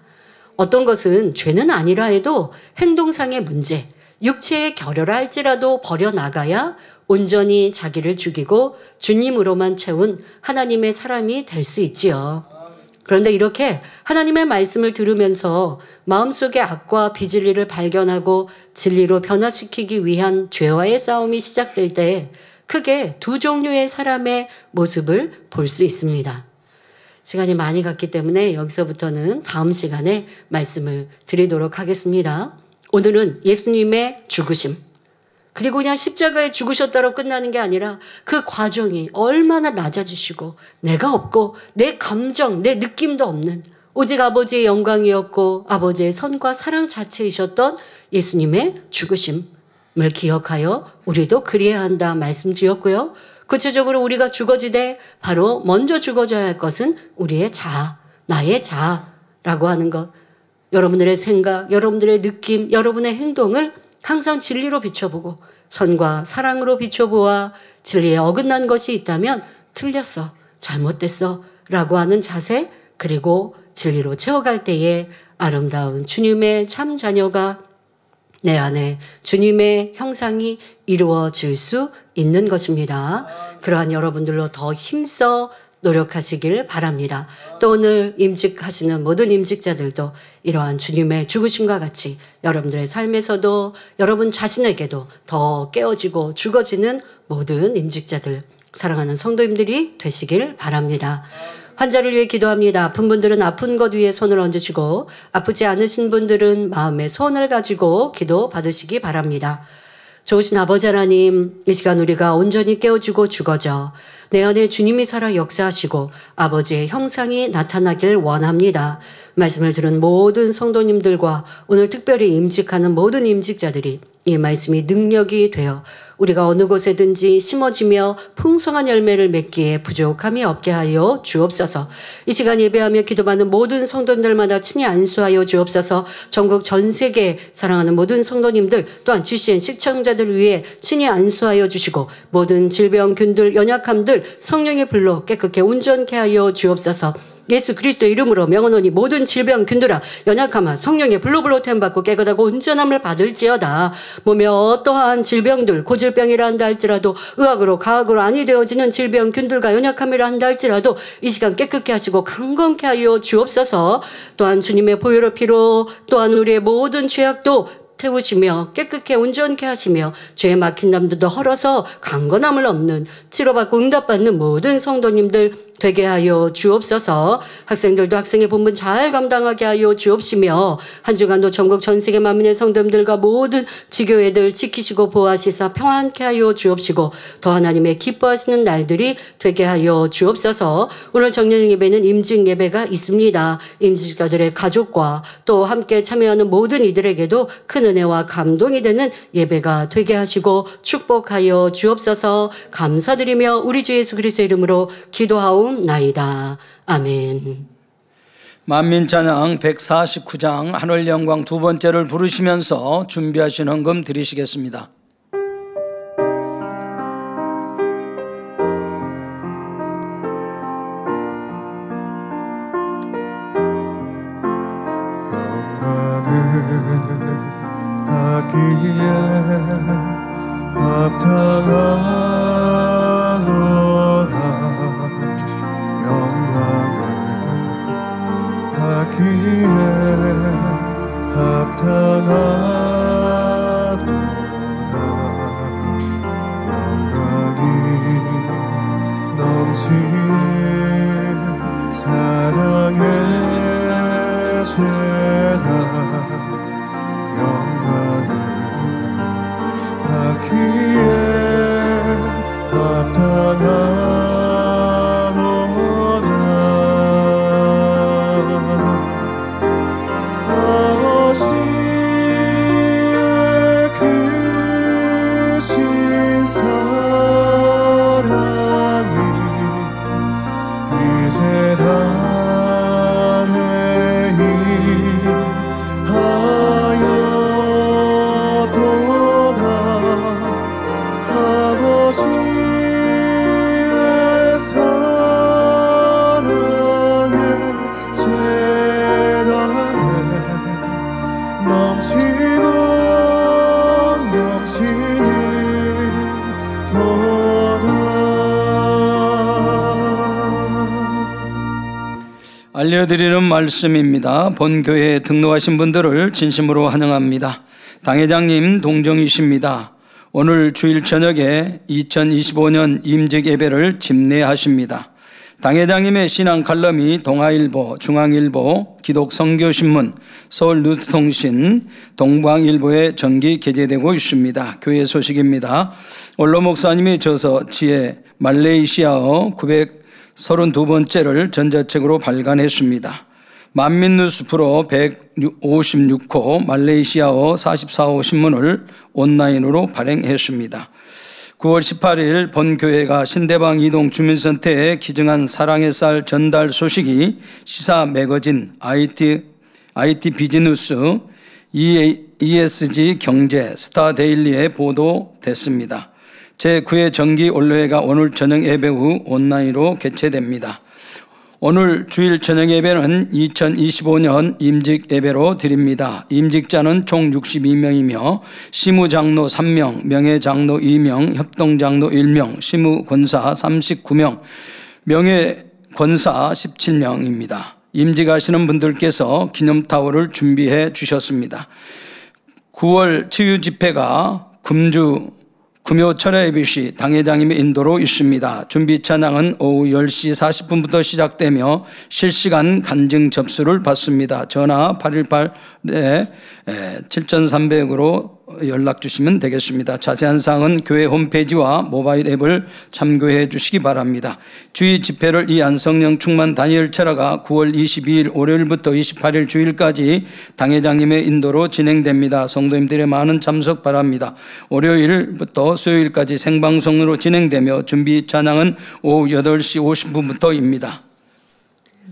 어떤 것은 죄는 아니라 해도 행동상의 문제, 육체의 결여라 할지라도 버려나가야 온전히 자기를 죽이고 주님으로만 채운 하나님의 사람이 될 수 있지요. 그런데 이렇게 하나님의 말씀을 들으면서 마음속의 악과 비진리를 발견하고 진리로 변화시키기 위한 죄와의 싸움이 시작될 때 크게 두 종류의 사람의 모습을 볼 수 있습니다. 시간이 많이 갔기 때문에 여기서부터는 다음 시간에 말씀을 드리도록 하겠습니다. 오늘은 예수님의 죽으심, 그리고 그냥 십자가에 죽으셨다로 끝나는 게 아니라 그 과정이 얼마나 낮아지시고 내가 없고 내 감정, 내 느낌도 없는 오직 아버지의 영광이었고 아버지의 선과 사랑 자체이셨던 예수님의 죽으심을 기억하여 우리도 그리해야 한다 말씀드렸고요. 구체적으로 우리가 죽어지되 바로 먼저 죽어져야 할 것은 우리의 자아, 나의 자아라고 하는 것. 여러분들의 생각, 여러분들의 느낌, 여러분의 행동을 항상 진리로 비춰보고 선과 사랑으로 비춰보아 진리에 어긋난 것이 있다면 틀렸어, 잘못됐어 라고 하는 자세, 그리고 진리로 채워갈 때에 아름다운 주님의 참 자녀가 내 안에 주님의 형상이 이루어질 수 있는 것입니다. 그러한 여러분들로 더 힘써 노력하시길 바랍니다. 또 오늘 임직하시는 모든 임직자들도 이러한 주님의 죽으심과 같이 여러분들의 삶에서도 여러분 자신에게도 더 깨어지고 죽어지는 모든 임직자들, 사랑하는 성도님들이 되시길 바랍니다. 환자를 위해 기도합니다. 아픈 분들은 아픈 것 위에 손을 얹으시고 아프지 않으신 분들은 마음의 소원을 가지고 기도 받으시기 바랍니다. 좋으신 아버지 하나님, 이 시간 우리가 온전히 깨어지고 죽어져 내 안에 주님이 살아 역사하시고 아버지의 형상이 나타나길 원합니다. 말씀을 들은 모든 성도님들과 오늘 특별히 임직하는 모든 임직자들이 이 말씀이 능력이 되어 우리가 어느 곳에든지 심어지며 풍성한 열매를 맺기에 부족함이 없게 하여 주옵소서. 이 시간 예배하며 기도받는 모든 성도님들마다 친히 안수하여 주옵소서. 전국 전 세계 사랑하는 모든 성도님들 또한 GCN 시청자들 위해 친히 안수하여 주시고 모든 질병균들 연약함들 성령의 불로 깨끗게 온전케 하여 주옵소서. 예수 그리스도의 이름으로 명하노니 모든 질병 균들아 연약함아 성령의 불로 템받고 깨끗하고 온전함을 받을지어다. 몸에 어떠한 질병들 고질병이라 한다 할지라도 의학으로 과학으로 아니 되어지는 질병 균들과 연약함이라 한다 할지라도 이 시간 깨끗게 하시고 강건케 하여 주옵소서. 또한 주님의 보혈의 피로 또한 우리의 모든 죄악도 태우시며 깨끗게 온전케 하시며 죄에 막힌 남들도 헐어서 강건함을 얻는 치료받고 응답받는 모든 성도님들 되게 하여 주옵소서. 학생들도 학생의 본분 잘 감당하게 하여 주옵시며 한 주간도 전국 전 세계 만민의 성도님들과 모든 지교회들 지키시고 보호하시사 평안케 하여 주옵시고 더 하나님의 기뻐하시는 날들이 되게 하여 주옵소서. 오늘 정령 예배는 임직 예배가 있습니다. 임직자들의 가족과 또 함께 참여하는 모든 이들에게도 큰 은혜와 감동이 되는 예배가 되게 하시고 축복하여 주옵소서. 감사드리며 우리 주 예수 그리스도의 이름으로 기도하옵나이다. 아멘. 만민찬양 149장 하늘 영광 두 번째를 부르시면서 준비하신 헌금 드리시겠습니다. 받기에 합당하노라. 영광을 받기에 합당하노라. 영광이 넘치는 사랑의 죄다. 영광을 받기에 전해드리는 말씀입니다. 본교회에 등록하신 분들을 진심으로 환영합니다. 당회장님 동정이십니다. 오늘 주일 저녁에 2025년 임직 예배를 집례하십니다. 당회장님의 신앙 칼럼이 동아일보, 중앙일보, 기독선교신문, 서울뉴스통신, 동방일보에 정기 게재되고 있습니다. 교회 소식입니다. 원로 목사님이 저서 지혜 말레이시아어 932번째를 전자책으로 발간했습니다. 만민뉴스 프로 156호 말레이시아어 44호 신문을 온라인으로 발행했습니다. 9월 18일 본교회가 신대방 이동 주민센터에 기증한 사랑의 쌀 전달 소식이 시사 매거진 IT 비즈니스, ESG 경제, 스타데일리에 보도됐습니다. 제9회 정기 원로회가 오늘 저녁 예배 후 온라인으로 개최됩니다. 오늘 주일 저녁 예배는 2025년 임직 예배로 드립니다. 임직자는 총 62명이며 시무장로 3명, 명예장로 2명, 협동장로 1명, 시무권사 39명, 명예권사 17명입니다. 임직하시는 분들께서 기념타월을 준비해 주셨습니다. 9월 치유집회가 금요철야 예배시 당회장님의 인도로 있습니다. 준비 찬양은 오후 10시 40분부터 시작되며 실시간 간증 접수를 받습니다. 전화 818-7300으로 연락 주시면 되겠습니다. 자세한 사항은 교회 홈페이지와 모바일 앱을 참고해 주시기 바랍니다. 주의 집회를 이안 성령 충만 다니엘 철야가 9월 22일 월요일부터 28일 주일까지 당회장님의 인도로 진행됩니다. 성도님들의 많은 참석 바랍니다. 월요일부터 수요일까지 생방송으로 진행되며 준비 찬양은 오후 8시 50분부터입니다.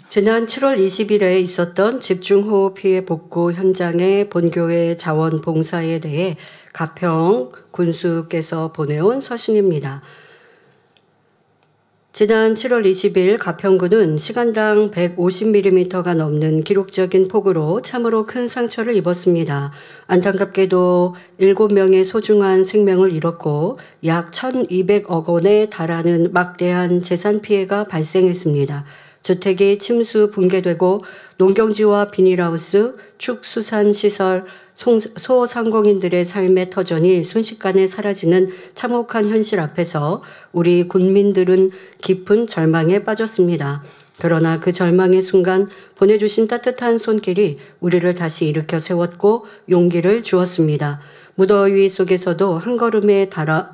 지난 7월 20일에 있었던 집중호우 피해 복구 현장의 본교회 자원봉사에 대해 가평 군수께서 보내온 서신입니다. 지난 7월 20일 가평군은 시간당 150mm가 넘는 기록적인 폭우로 참으로 큰 상처를 입었습니다. 안타깝게도 7명의 소중한 생명을 잃었고 약 1,200억 원에 달하는 막대한 재산 피해가 발생했습니다. 주택이 침수 붕괴되고 농경지와 비닐하우스, 축수산시설, 소상공인들의 삶의 터전이 순식간에 사라지는 참혹한 현실 앞에서 우리 군민들은 깊은 절망에 빠졌습니다. 그러나 그 절망의 순간 보내주신 따뜻한 손길이 우리를 다시 일으켜 세웠고 용기를 주었습니다. 무더위 속에서도 한 걸음에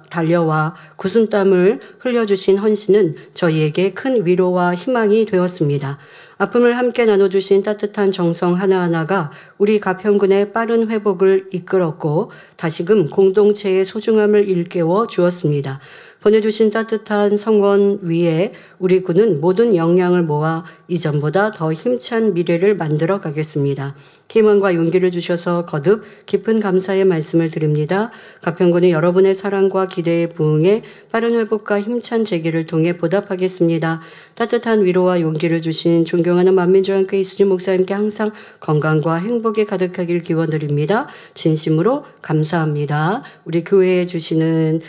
달려와 구순땀을 흘려주신 헌신은 저희에게 큰 위로와 희망이 되었습니다. 아픔을 함께 나눠주신 따뜻한 정성 하나하나가 우리 가평군의 빠른 회복을 이끌었고 다시금 공동체의 소중함을 일깨워 주었습니다. 보내주신 따뜻한 성원 위에 우리 군은 모든 역량을 모아 이전보다 더 힘찬 미래를 만들어 가겠습니다. 희망과 용기를 주셔서 거듭 깊은 감사의 말씀을 드립니다. 가평군은 여러분의 사랑과 기대에 부응해 빠른 회복과 힘찬 재기를 통해 보답하겠습니다. 따뜻한 위로와 용기를 주신 존경하는 만민주한교회 이수진 목사님께 항상 건강과 행복이 가득하길 기원드립니다. 진심으로 감사합니다. 우리 교회에 주시는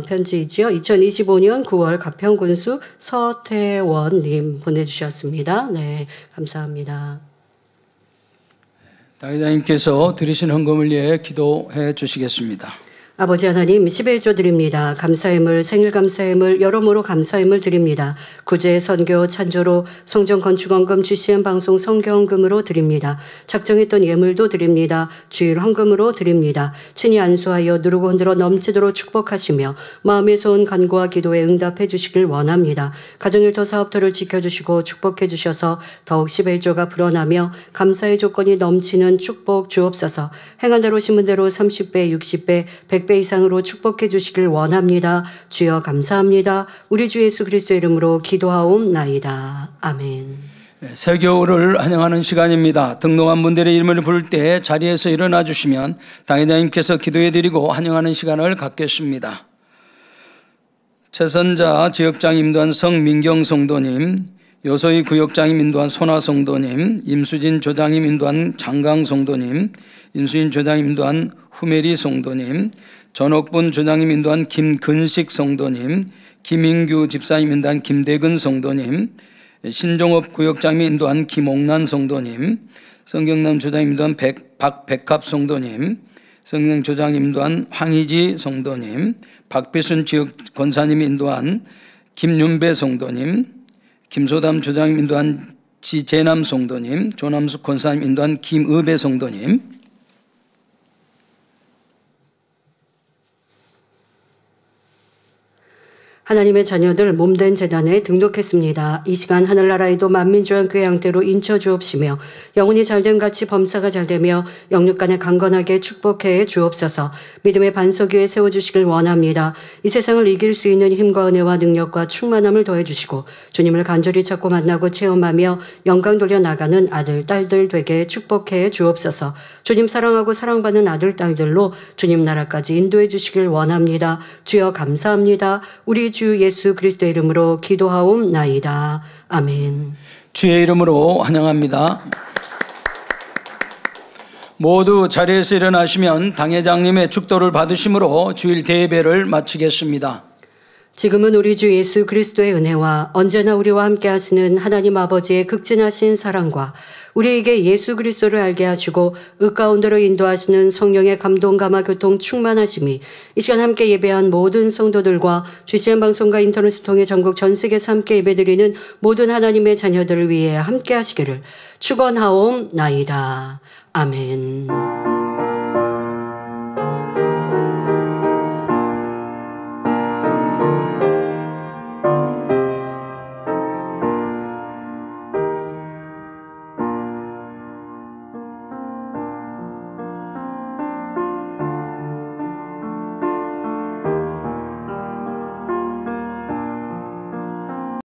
편지이지요. 2025년 9월 가평군수 서태원님 보내주셨습니다. 네, 감사합니다. 당회장님께서 드리신 헌금을 위해 기도해 주시겠습니다. 아버지 하나님 11조 드립니다. 감사임을 생일 감사임을 여러모로 감사임을 드립니다. 구제 선교 찬조로 성전 건축헌금 GCN 방송 성교헌금으로 드립니다. 작정했던 예물도 드립니다. 주일 헌금으로 드립니다. 친히 안수하여 누르고 흔들어 넘치도록 축복하시며 마음에서 온 간구와 기도에 응답해 주시길 원합니다. 가정일터 사업터를 지켜주시고 축복해 주셔서 더욱 11조가 불어나며 감사의 조건이 넘치는 축복 주옵소서. 행한 대로 심은 대로 30배 60배 100배 이상으로 축복해 주시길 원합니다. 주여 감사합니다. 우리 주 예수 그리스도의 이름으로 기도하옵나이다. 아멘. 새 겨울을 환영하는 시간입니다. 등록한 분들의 이름을 부를 때 자리에서 일어나 주시면 당회장님께서 기도해 드리고 환영하는 시간을 갖겠습니다. 최선자 지역장 임도한 성민경 성도님, 요소희 구역장임 인도한 손아 성도님, 임수진 조장임 인도한 장강 성도님, 임수진 조장임 인도한 후메리 성도님, 전옥분 조장임 인도한 김근식 성도님, 김인규 집사님 인도한 김대근 성도님, 신종업 구역장이 인도한 김옥란 성도님, 성경남 조장님 인도한 박백합 성도님, 성경 조장님 인도한 황희지 성도님, 박배순 지역 권사님 인도한 김윤배 성도님, 김소담 조장님 인도한 지재남 성도님, 조남숙 권사님 인도한 김의배 성도님, 하나님의 자녀들 몸된 재단에 등록했습니다. 이 시간 하늘나라에도 만민주한교회 양떼로 인쳐 주옵시며 영혼이 잘된 같이 범사가 잘되며 영육간에 강건하게 축복해 주옵소서. 믿음의 반석 위에 세워주시길 원합니다. 이 세상을 이길 수 있는 힘과 은혜와 능력과 충만함을 더해주시고 주님을 간절히 찾고 만나고 체험하며 영광 돌려 나가는 아들 딸들 되게 축복해 주옵소서. 주님 사랑하고 사랑받는 아들 딸들로 주님 나라까지 인도해 주시길 원합니다. 주여 감사합니다. 우리 주 예수 그리스도의 이름으로 기도하옵나이다. 아멘. 주의 이름으로 환영합니다. 모두 자리에서 일어나시면 당회장님의 축도를 받으심으로 주일 대예배를 마치겠습니다. 지금은 우리 주 예수 그리스도의 은혜와 언제나 우리와 함께 하시는 하나님 아버지의 극진하신 사랑과 우리에게 예수 그리스도를 알게 하시고 의 가운데로 인도하시는 성령의 감동 감화 교통 충만하심이 이 시간 함께 예배한 모든 성도들과 GCN 방송과 인터넷을 통해 전국 전 세계에서 함께 예배드리는 모든 하나님의 자녀들을 위해 함께 하시기를 축원하옵나이다. 아멘.